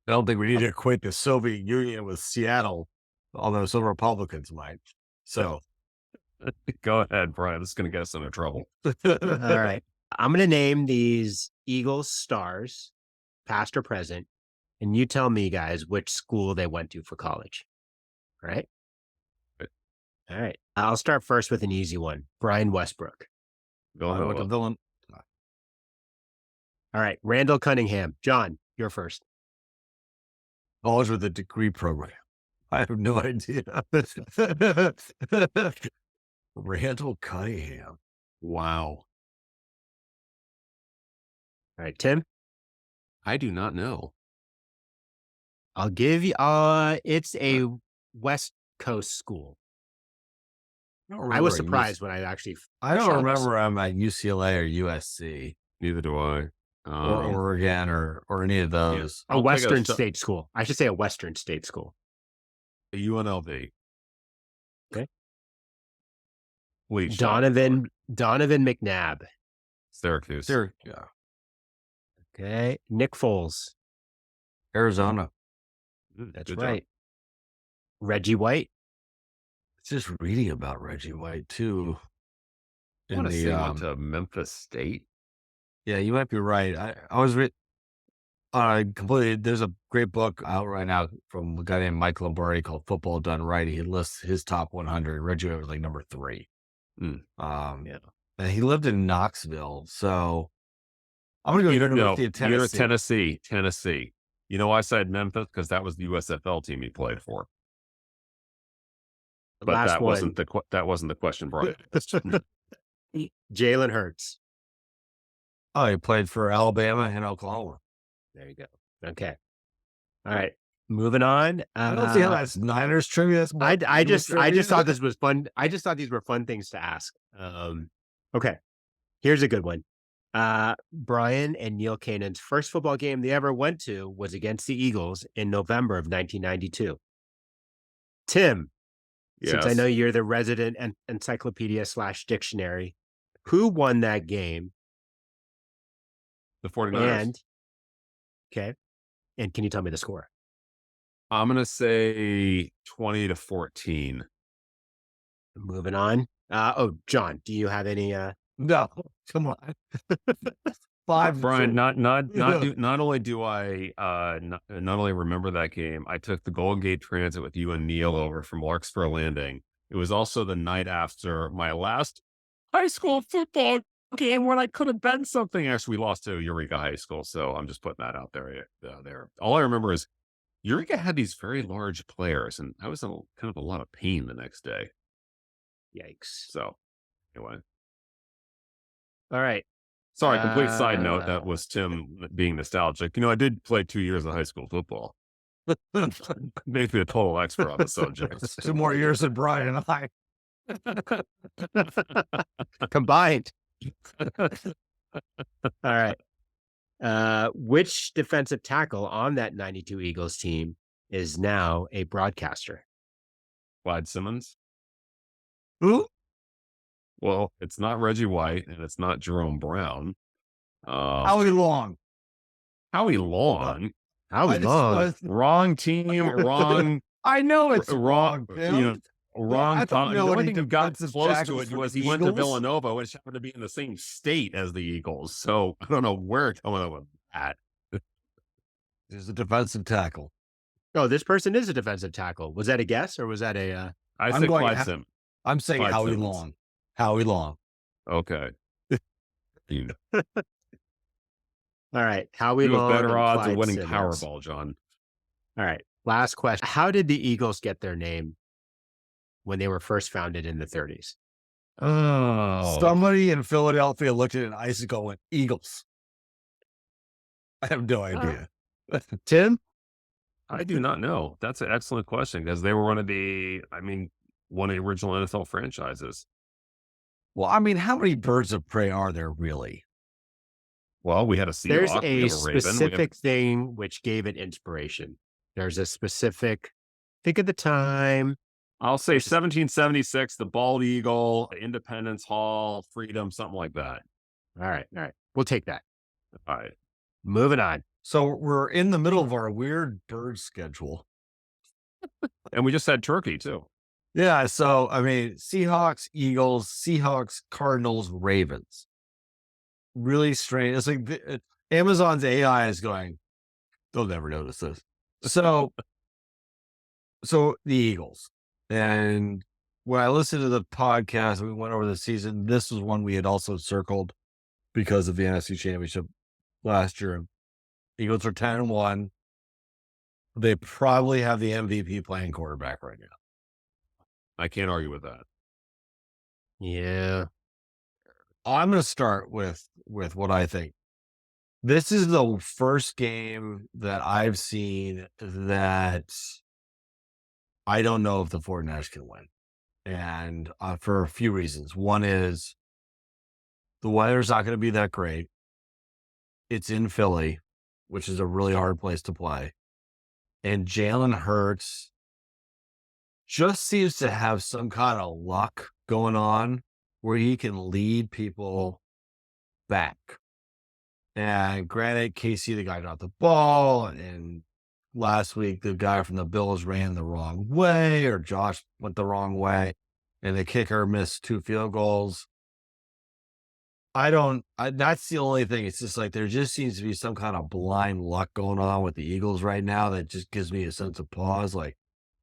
I don't think we need to equate the Soviet Union with Seattle, although some Republicans might. So Go ahead, Brian. This is going to get us into trouble. All right. I'm going to name these Eagles stars, past or present, and you tell me, guys, which school they went to for college. All right? All right. I'll start first with an easy one. Brian Westbrook. like a villain. All right. Randall Cunningham. John, you're first. College with a degree program. I have no idea. Randall Cunningham. Wow. All right, Tim. I do not know. I'll give you, it's a West Coast school. I was surprised when I actually. I don't remember I'm at UCLA or USC. Neither do I. Or Oregon or any of those. A Western state school. I should say a Western state school. UNLV. Okay. Please. Donovan McNabb. Syracuse. Yeah. Okay. Nick Foles. Arizona. That's right. Reggie White. just reading about Reggie White too. I want to say he went to Memphis State. Yeah, you might be right. I was completely. There's a great book out right now from a guy named Mike Lombardi called Football Done Right. He lists his top 100. Reggie White was like number 3. Yeah. And he lived in Knoxville, so I'm gonna go University of Tennessee. Tennessee. You know why I said Memphis? Because that was the USFL team he played for. But that wasn't the question, Brian. Jalen Hurts. Oh, he played for Alabama and Oklahoma. There you go. Okay. All right. Moving on. I don't see how that's Niners trivia. I just thought this was fun. I just thought these were fun things to ask. Okay. Here's a good one. Brian and Neil Cannon's first football game they ever went to was against the Eagles in November of 1992. Tim, since I know you're the resident encyclopedia/dictionary, who won that game? The 49ers. And can you tell me the score? I'm going to say 20-14. Moving on. John, do you have any? No, come on. 5. Brian, not only do I not only remember that game, I took the Golden Gate Transit with you and Neil over from Larkspur Landing. It was also the night after my last high school football game when I could have been something. Actually, we lost to Eureka High School, so I'm just putting that out there. All I remember is Eureka had these very large players, and I was in kind of a lot of pain the next day. Yikes. So, anyway. All right. Sorry, complete side note. That was Tim being nostalgic. I did play 2 years of high school football. Makes me a total expert on the subject. 2 more years than Brian and I. Combined. All right. Which defensive tackle on that 92 Eagles team is now a broadcaster? Clyde Simmons? Who? Well, it's not Reggie White and it's not Jerome Brown. Howie Long. Howie Long? Howie Long. Wrong team, wrong. I know it's wrong. Wrong. I The only thing who got defensive close to tackles it for was the he went to Eagles? Villanova, which happened to be in the same state as the Eagles. So I don't know where it's coming up with that. He's a defensive tackle. Oh, this person is a defensive tackle. Was that a guess or was that a? I said Clyde Simmons. I'm saying Clyde Howie Simmons. Long. Howie Long. Okay. All right. Howie You have Long. better and odds of Clyde winning Simmons. Powerball, John. All right. Last question. How did the Eagles get their name when they were first founded in the 30s? Oh. Somebody in Philadelphia looked at an icicle and went, Eagles. I have no idea. Tim? I do not know. That's an excellent question because they were one of the original NFL franchises. Well, I mean, how many birds of prey are there really? Well, we had a Seahawk. There's we a have a Raven, specific thing which gave it inspiration. There's a specific, think of the time. I'll say 1776, the Bald Eagle, Independence Hall, Freedom, something like that. All right. We'll take that. All right. Moving on. So we're in the middle of our weird bird schedule. And we just had turkey too. Yeah. So, I mean, Seahawks, Eagles, Seahawks, Cardinals, Ravens. Really strange. It's like Amazon's AI is going, they'll never notice this. So the Eagles. And when I listened to the podcast, we went over the season. This was one we had also circled because of the NFC Championship last year. Eagles are 10-1. They probably have the MVP playing quarterback right now. I can't argue with that. Yeah. I'm going to start with what I think. This is the first game that I've seen that I don't know if the 49ers can win. And for a few reasons. One is the weather's not going to be that great. It's in Philly, which is a really hard place to play. And Jalen Hurts just seems to have some kind of luck going on where he can lead people back. And granted, Casey, the guy got the ball, and last week the guy from the Bills ran the wrong way or Josh went the wrong way and the kicker missed 2 field goals. That's the only thing. It's just like there just seems to be some kind of blind luck going on with the Eagles right now that just gives me a sense of pause. Like,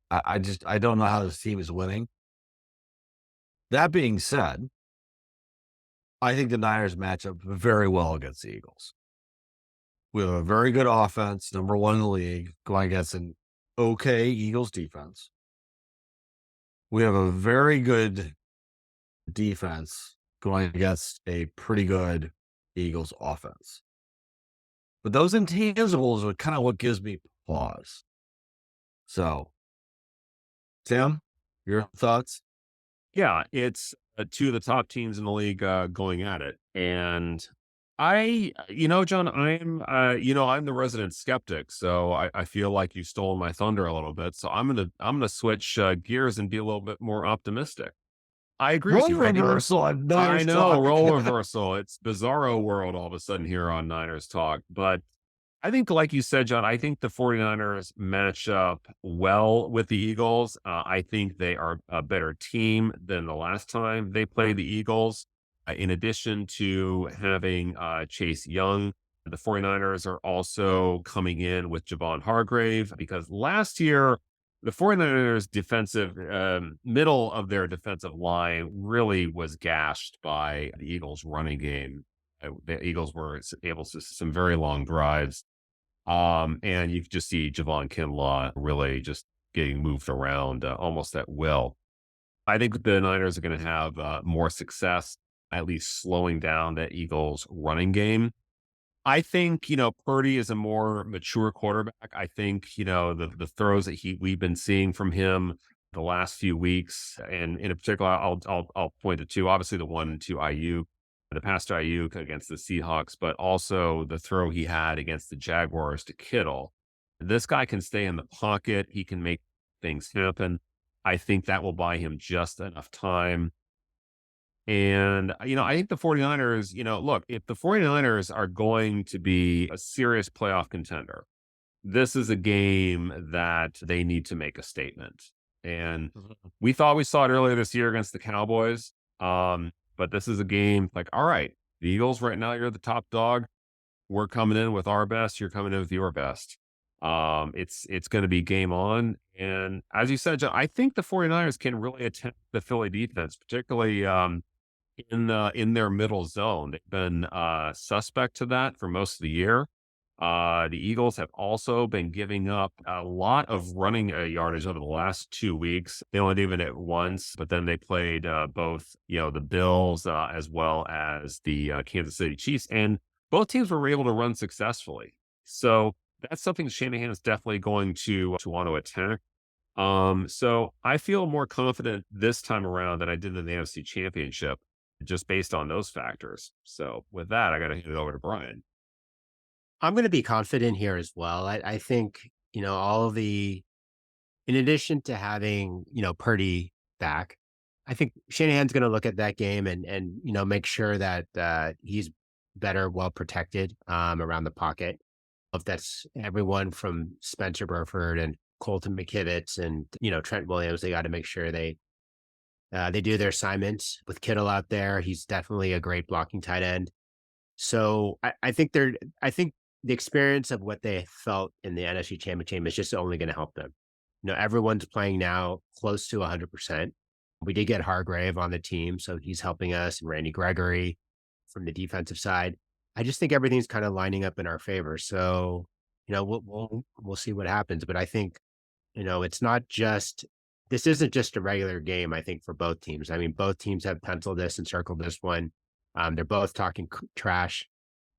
I don't know how this team is winning. That being said, I think the Niners match up very well against the Eagles. We have a very good offense, number 1 in the league, going against an okay Eagles defense. We have a very good defense going against a pretty good Eagles offense. But those intangibles are kind of what gives me pause. So, Tim, your thoughts? Yeah, it's 2 of the top teams in the league going at it. And John, I'm the resident skeptic, so I feel like you stole my thunder a little bit. So I'm gonna switch gears and be a little bit more optimistic. I agree with Role you. reversal. I've never I know, role reversal. It's bizarro world all of a sudden here on Niners Talk. But I think, like you said, John, I think the 49ers match up well with the Eagles. I think they are a better team than the last time they played the Eagles. In addition to having Chase Young, the 49ers are also coming in with Javon Hargrave because last year, the 49ers defensive middle of their defensive line really was gashed by the Eagles running game. The Eagles were able to some very long drives. And you could just see Javon Kinlaw really just getting moved around almost at will. I think the Niners are going to have more success, at least slowing down that Eagles running game. I think, Purdy is a more mature quarterback. I think, the throws that we've been seeing from him the last few weeks, and in particular, I'll point to 2, obviously the one to Ayuk, the pass to Ayuk against the Seahawks, but also the throw he had against the Jaguars to Kittle. This guy can stay in the pocket. He can make things happen. I think that will buy him just enough time. And, I think the 49ers, look, if the 49ers are going to be a serious playoff contender, this is a game that they need to make a statement. And we thought we saw it earlier this year against the Cowboys. But this is a game like, all right, the Eagles right now, you're the top dog. We're coming in with our best. You're coming in with your best. It's going to be game on. And as you said, John, I think the 49ers can really attack the Philly defense, particularly in their middle zone. They've been suspect to that for most of the year. The Eagles have also been giving up a lot of running yardage over the last 2 weeks. They only did it once, but then they played both, the Bills as well as the Kansas City Chiefs, and both teams were able to run successfully. So that's something Shanahan is definitely going to want to attack. So I feel more confident this time around than I did in the NFC Championship, just based on those factors. So with that, I got to hand it over to Brian. I'm going to be confident here as well. I think, in addition to having, Purdy back, I think Shanahan's going to look at that game and make sure that he's better, well protected around the pocket. If that's everyone from Spencer Burford and Colton McKivitz and, Trent Williams, they got to make sure they do their assignments with Kittle out there. He's definitely a great blocking tight end. So I think the experience of what they felt in the NFC Championship is just only going to help them. Everyone's playing now close to 100%. We did get Hargrave on the team, so he's helping us, and Randy Gregory from the defensive side. I just think everything's kind of lining up in our favor. So, we'll see what happens. But I think, this isn't just a regular game, I think, for both teams. I mean, both teams have penciled this and circled this one. They're both talking trash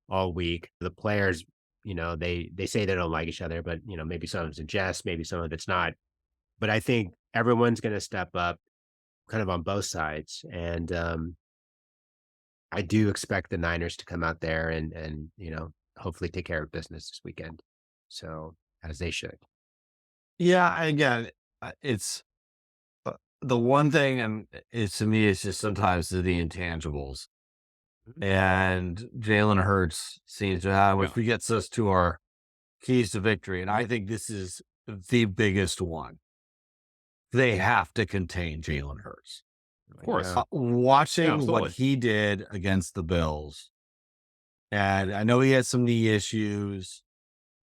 all week. The players, they say they don't like each other, but, maybe some of it's in jest, maybe some of it's not. But I think everyone's going to step up kind of on both sides. And I do expect the Niners to come out there and hopefully take care of business this weekend. So, as they should. Yeah, again, it's the one thing, and it's to me, it's just sometimes the intangibles. And Jalen Hurts seems to have, which gets us to our keys to victory, and I think this is the biggest one. They have to contain Jalen Hurts. Of course. Watching what absolutely. he did against the Bills, and I know he had some knee issues,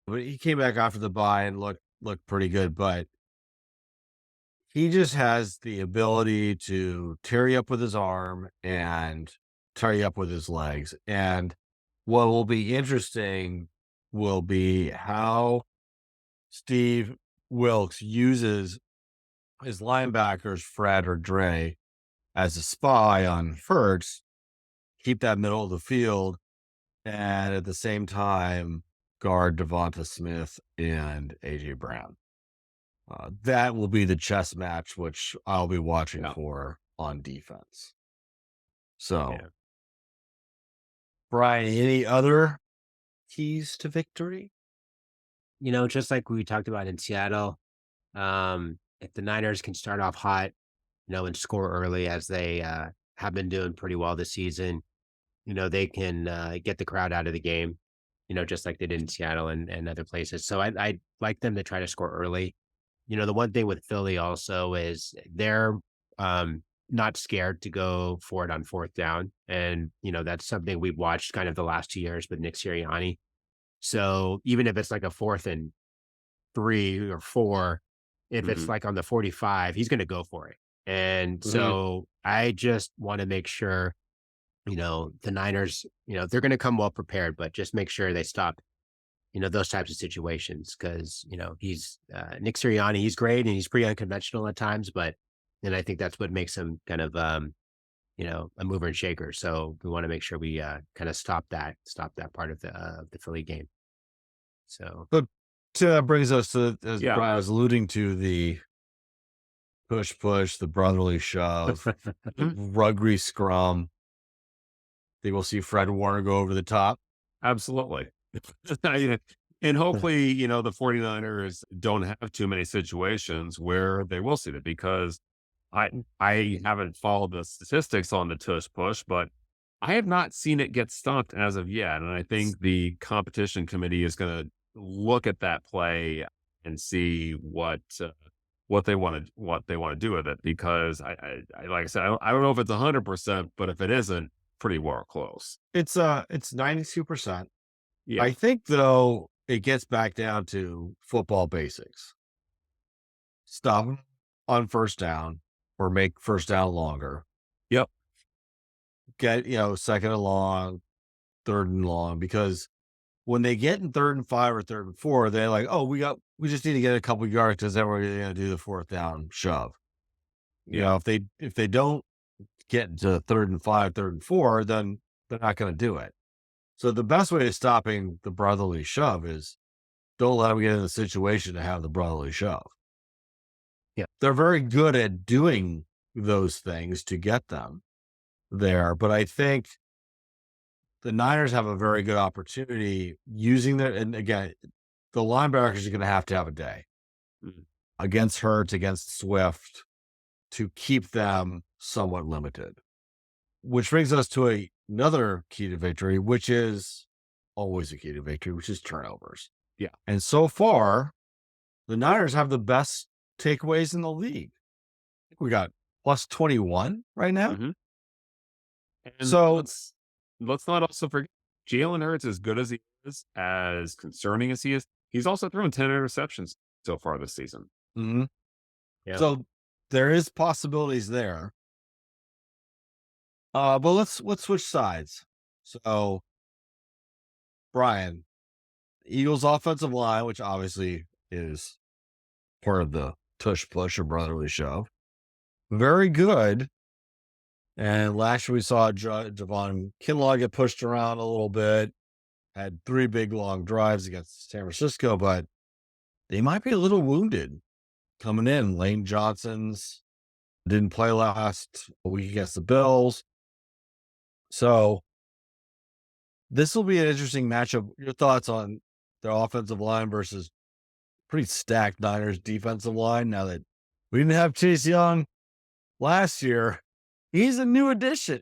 but he came back after the bye and looked pretty good. But he just has the ability to tear you up with his arm and tear you up with his legs. And what will be interesting will be how Steve Wilkes uses his linebackers, Fred or Dre, as a spy on Hurts, keep that middle of the field, and at the same time, guard Devonta Smith and AJ Brown. That will be the chess match, which I'll be watching for on defense. So, Brian, any other keys to victory? Just like we talked about in Seattle, if the Niners can start off hot, and score early as they have been doing pretty well this season, they can get the crowd out of the game, just like they did in Seattle and other places. So I like them to try to score early. The one thing with Philly also is they're not scared to go for it on fourth down. And, that's something we've watched kind of the last 2 years with Nick Sirianni. So even if it's like a 4th and 3 or 4, if it's like on the 45, he's going to go for it. And so I just want to make sure, the Niners, they're going to come well prepared, but just make sure they stop, those types of situations. Cause, he's Nick Sirianni, he's great and he's pretty unconventional at times, and I think that's what makes him kind of, a mover and shaker. So we want to make sure we kind of stop that part of the Philly game. So That brings us to, as Brian was alluding to, the push, the brotherly shove, rugby scrum. I think we'll see Fred Warner go over the top. Absolutely. And hopefully, the 49ers don't have too many situations where they will see that, because I haven't followed the statistics on the tush push, but I have not seen it get stopped as of yet. And I think the competition committee is going to look at that play and see what they want to do with it, because I like I said, I don't know if it's 100%, but if it isn't, pretty well close. It's 92%. Yeah. I think though it gets back down to football basics. Stop on first down or make first down longer. Yep. Get, second and long, third and long, because when they get in 3rd and 5 or 3rd and 4, they're like, oh, we just need to get a couple yards because then we're going to do the 4th down shove. If they don't get to 3rd and 5, 3rd and 4, then they're not going to do it. So the best way of stopping the brotherly shove is don't let them get in the situation to have the brotherly shove. Yeah. They're very good at doing those things to get them there. But I think the Niners have a very good opportunity using their, and again, the linebackers are going to have a day against Hurts, against Swift, to keep them somewhat limited. Which brings us to another key to victory, which is always a key to victory, which is turnovers. Yeah. And so far, the Niners have the best takeaways in the league. We got plus 21 right now. And so let's not also forget, Jalen Hurts, as good as he is, as concerning as he is, he's also thrown 10 interceptions so far this season. Yeah. So there is possibilities there. But let's switch sides. So, Brian, Eagles offensive line, which obviously is part of the tush push or brotherly shove, very good. And last year we saw Javon Kinlaw get pushed around a little bit, had 3 big long drives against San Francisco, but they might be a little wounded coming in. Lane Johnson's didn't play last week against the Bills. So this will be an interesting matchup. Your thoughts on their offensive line versus pretty stacked Niners defensive line now that we didn't have Chase Young last year. He's a new addition.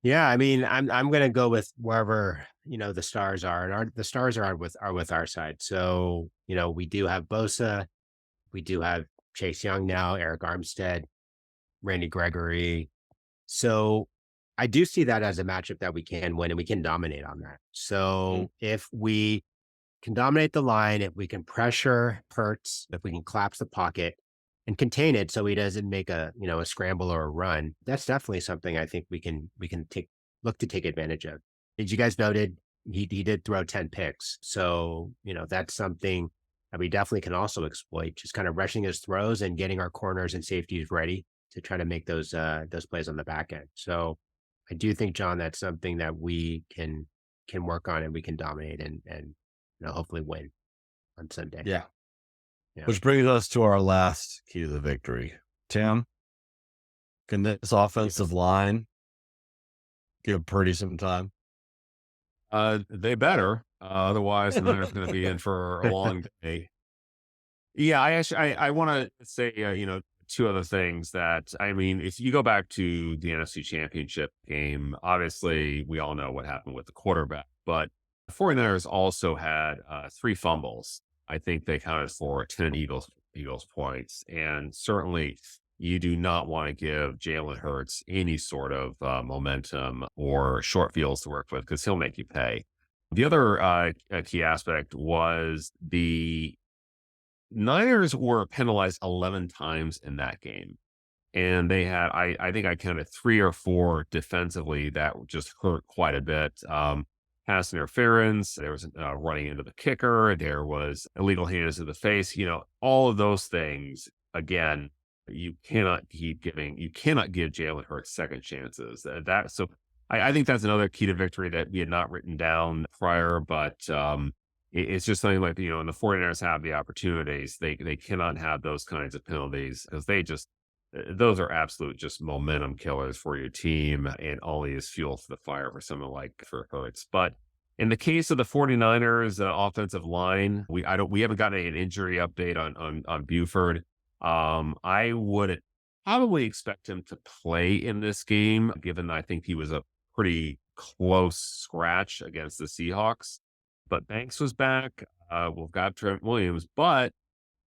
Yeah, I mean, I'm gonna go with wherever the stars are, and the stars are with our side. So, we do have Bosa, we do have Chase Young now, Eric Armstead, Randy Gregory. So I do see that as a matchup that we can win and we can dominate on that. So if we can dominate the line, if we can pressure Hurts, if we can collapse the pocket and contain it so he doesn't make a scramble or a run, that's definitely something I think we can look to take advantage of. As you guys noted, he did throw 10 picks. So, that's something that we definitely can also exploit, just kind of rushing his throws and getting our corners and safeties ready to try to make those plays on the back end. So I do think, John, that's something that we can work on and we can dominate and hopefully win on Sunday. Yeah. Yeah. Which brings us to our last key to the victory. Tim, can this offensive line give Purdy some time? They better. Otherwise, the Niners going to be in for a long day. Yeah, I want to say, two other things that, I mean, if you go back to the NFC Championship game, obviously we all know what happened with the quarterback, but the 49ers also had 3 fumbles. I think they counted for 10 Eagles points. And certainly you do not want to give Jalen Hurts any sort of momentum or short fields to work with because he'll make you pay. The other key aspect was the Niners were penalized 11 times in that game. And they had, I think I counted 3 or 4 defensively that just hurt quite a bit. Pass interference, there was running into the kicker, there was illegal hands to the face, all of those things. Again, you cannot give Jalen Hurts second chances. So I think that's another key to victory that we had not written down prior, but it's just something like, and the 49ers have the opportunities. They cannot have those kinds of penalties because those are absolute just momentum killers for your team and only is fuel to the fire for someone like for Hurts. But in the case of the 49ers offensive line, we haven't gotten an injury update on Buford. I would probably expect him to play in this game, given that I think he was a pretty close scratch against the Seahawks. But Banks was back. We've got Trent Williams, but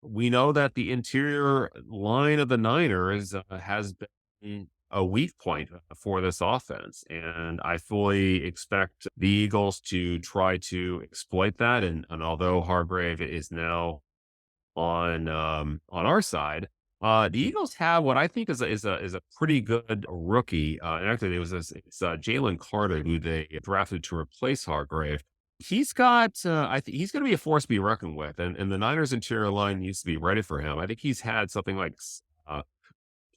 we know that the interior line of the Niners has been a weak point for this offense. And I fully expect the Eagles to try to exploit that. And although Hargrave is now on our side, the Eagles have what I think is a pretty good rookie. And actually, it's Jalen Carter, who they drafted to replace Hargrave. He's got, I think he's going to be a force to be reckoned with, and the Niners interior line needs to be ready for him. I think he's had something like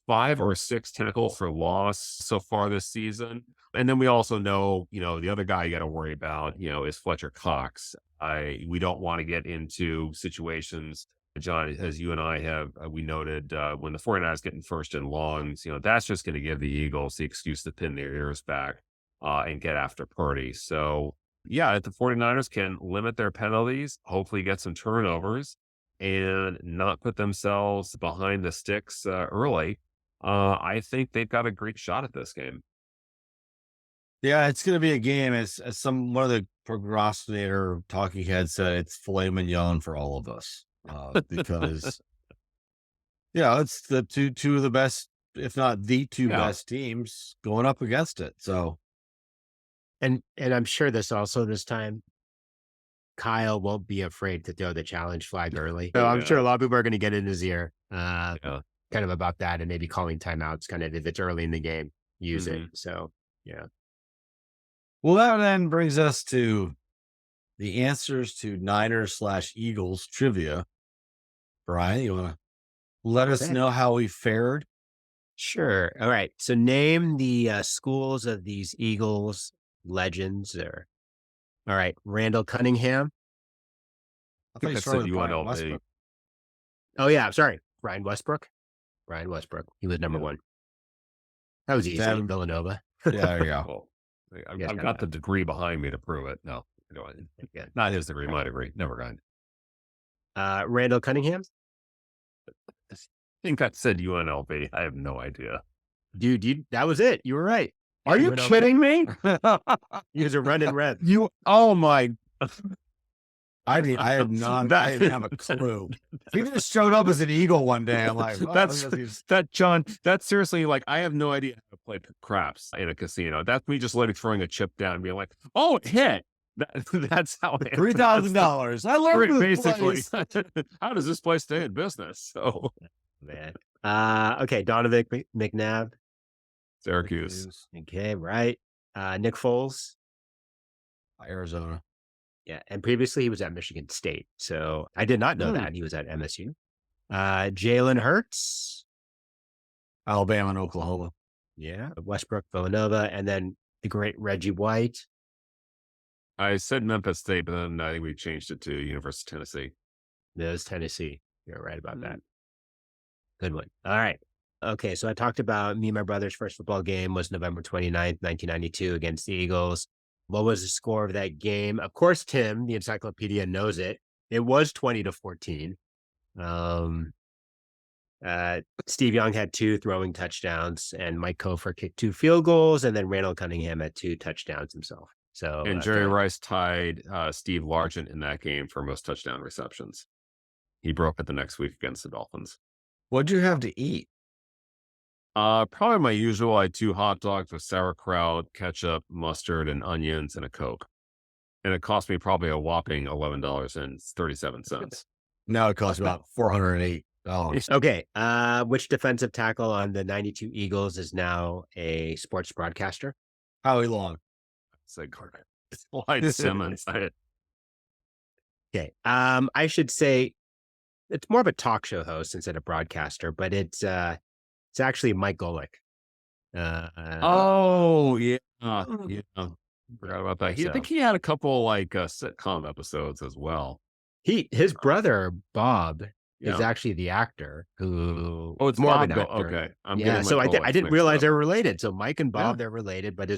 5 or 6 tackles for loss so far this season. And then we also know, the other guy you got to worry about, is Fletcher Cox. We don't want to get into situations, John, as you and I have, we noted, when the 49ers getting first and longs, that's just going to give the Eagles the excuse to pin their ears back and get after Purdy. So, yeah, if the 49ers can limit their penalties, hopefully get some turnovers and not put themselves behind the sticks early, I think they've got a great shot at this game. Yeah, it's going to be a game. As one of the procrastinator talking heads said, it's filet mignon for all of us because, it's the two of the best, if not the two best teams going up against it. So. And I'm sure this time, Kyle won't be afraid to throw the challenge flag early. So I'm sure a lot of people are going to get in his ear kind of about that and maybe calling timeouts kind of if it's early in the game, use it. So, yeah. Well, that then brings us to the answers to Niners/Eagles trivia. Brian, you want to let us know how we fared? Sure. All right. So name the schools of these Eagles legends there. All right. Randall Cunningham. I think that's what you want to. Oh, yeah. Sorry. Brian Westbrook. He was number 1. That was easy. Villanova. Yeah, there you go. Well, I've got the degree behind me to prove it. No, not his degree, my degree. Never mind. Randall Cunningham. I think that said UNLV. I have no idea. Dude, that was it. You were right. Are you kidding me? He was a running red. Oh my. I didn't have a clue. If he just showed up as an Eagle one day, I'm like, well, John, that's seriously like, I have no idea how to play craps in a casino. That's me just like throwing a chip down and being like, oh, it hit. That's how it $3,000. I learned this basically. place. How does this place stay in business? So, Man. Okay, Donovan McNabb. Syracuse. Okay, right. Nick Foles. Arizona. Yeah, and previously he was at Michigan State. So I did not know that he was at MSU. Jalen Hurts. Alabama and Oklahoma. Yeah, Westbrook, Villanova, and then the great Reggie White. I said Memphis State, but then I think we changed it to University of Tennessee. There's Tennessee. You're right about that. Good one. All right. Okay, so I talked about me and my brother's first football game was November 29th, 1992 against the Eagles. What was the score of that game? Of course, Tim, the encyclopedia, knows it. It was 20-14. Steve Young had 2 throwing touchdowns, and Mike Kofor kicked 2 field goals, and then Randall Cunningham had 2 touchdowns himself. So, and Jerry Rice tied Steve Largent in that game for most touchdown receptions. He broke it the next week against the Dolphins. What'd you have to eat? Probably my usual. I had 2 hot dogs with sauerkraut, ketchup, mustard, and onions, and a Coke. And it cost me probably a whopping $11.37. Now it costs about $408. Okay. Which defensive tackle on the 92 Eagles is now a sports broadcaster? Howie Long. Say Carter. Clyde Simmons. Okay. I should say it's more of a talk show host instead of broadcaster, but it's actually Mike Golick. Oh yeah, yeah. Forgot about that. I think he had a couple like sitcom episodes as well. His brother Bob is actually the actor who. Oh, it's more Bob. of an actor. Okay, So I didn't realize they were related. So Mike and Bob, they're related, but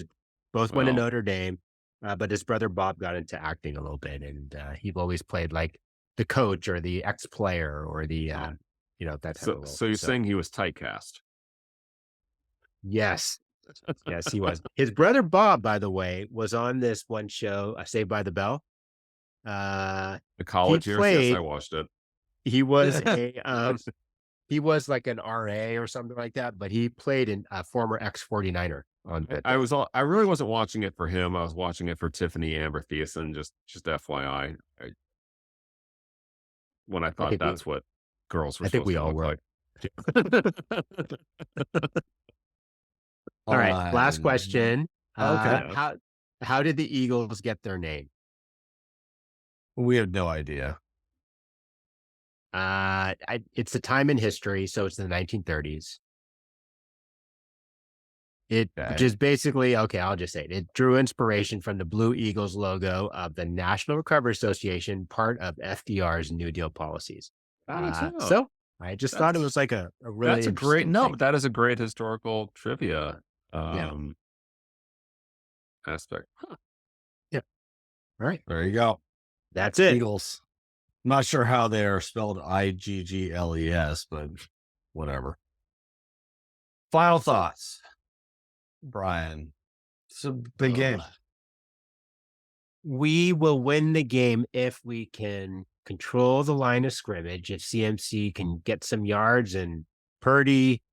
both went to Notre Dame. But his brother Bob got into acting a little bit, and he always played like the coach or the ex-player or the that type of role. So you're saying he was typecast? Yes. Yes, he was. His brother Bob, by the way, was on this one show, Saved by the Bell. The college years. Yes, I watched it. He was he was like an RA or something like that, but he played in a former ex-49er on it. I really wasn't watching it for him. I was watching it for Tiffany Amber Thiessen, just FYI. When I thought that's what girls were supposed to look like. All right, last question. Okay. How did the Eagles get their name? We have no idea. It's a time in history, so it's the 1930s. Which is basically, I'll just say it. It drew inspiration from the Blue Eagles logo of the National Recovery Association, part of FDR's New Deal policies. So I just thought it was like a really that's a great but that is a great historical trivia aspect. Huh. Yeah. All right. There you go. That's it. Eagles. I'm not sure how they are spelled Iggles, but whatever. Final thoughts. Brian, it's a big game. We will win the game if we can control the line of scrimmage, if CMC can get some yards and Purdy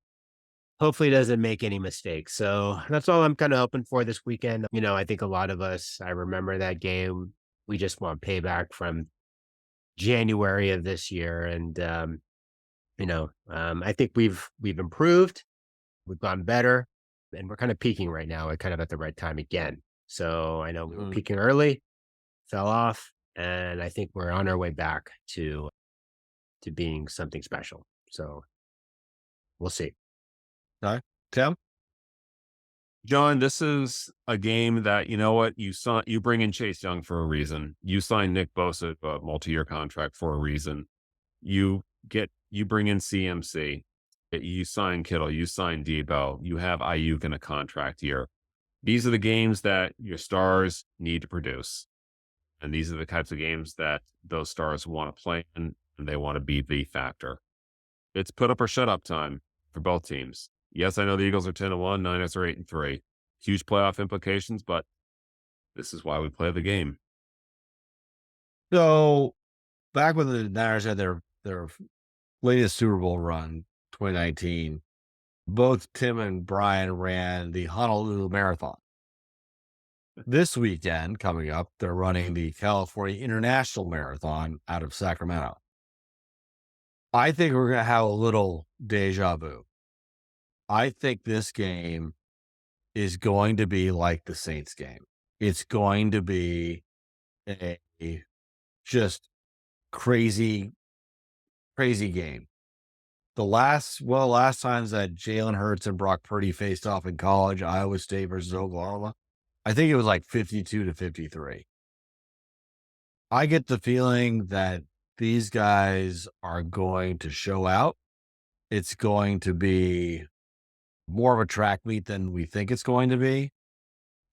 hopefully doesn't make any mistakes. So that's all I'm kind of hoping for this weekend. I think a lot of us, I remember that game. We just want payback from January of this year. And, I think we've improved. We've gotten better. And we're kind of peaking right now. We're kind of at the right time again. So I know we were peaking early, fell off, and I think we're on our way back to being something special. So we'll see. All right, Tim? John, this is a game that, you bring in Chase Young for a reason. You sign Nick Bosa a multi-year contract for a reason. You bring in CMC. You sign Kittle, you sign Debo, you have Ayuk in a contract year. These are the games that your stars need to produce. And these are the types of games that those stars want to play in, and they want to be the factor. It's put up or shut up time for both teams. Yes, I know the Eagles are 10-1, Niners are 8-3. huge playoff implications, but this is why we play the game. So back when the Niners had their latest Super Bowl run, 2019, both Tim and Brian ran the Honolulu Marathon. This weekend coming up, they're running the California International Marathon out of Sacramento. I think we're going to have a little deja vu. I think this game is going to be like the Saints game. It's going to be a just crazy game. The last times that Jalen Hurts and Brock Purdy faced off in college, Iowa State versus Oklahoma, I think it was like 52-53. I get the feeling that these guys are going to show out. It's going to be more of a track meet than we think it's going to be.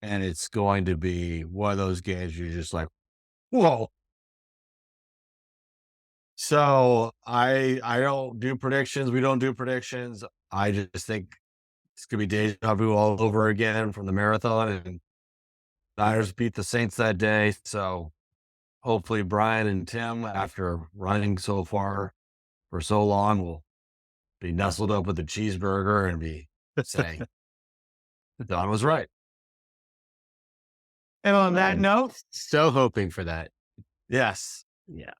And it's going to be one of those games you're just like, whoa. So I don't do predictions. We don't do predictions. I just think it's going to be deja vu all over again from the marathon. And Niners beat the Saints that day. So hopefully Brian and Tim, after running so far for so long, will be nestled up with a cheeseburger and be saying, Don was right. And on that note, So hoping for that. yes. Yeah.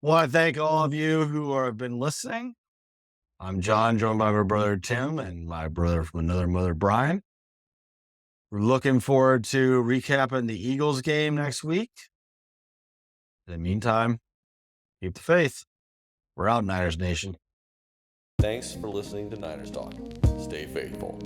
Want to thank all of you who have been listening. I'm John, joined by my brother Tim and my brother from another mother, Brian. We're looking forward to recapping the Eagles game next week. In the meantime, keep the faith. We're out, Niners Nation. Thanks for listening to Niners Talk. Stay faithful.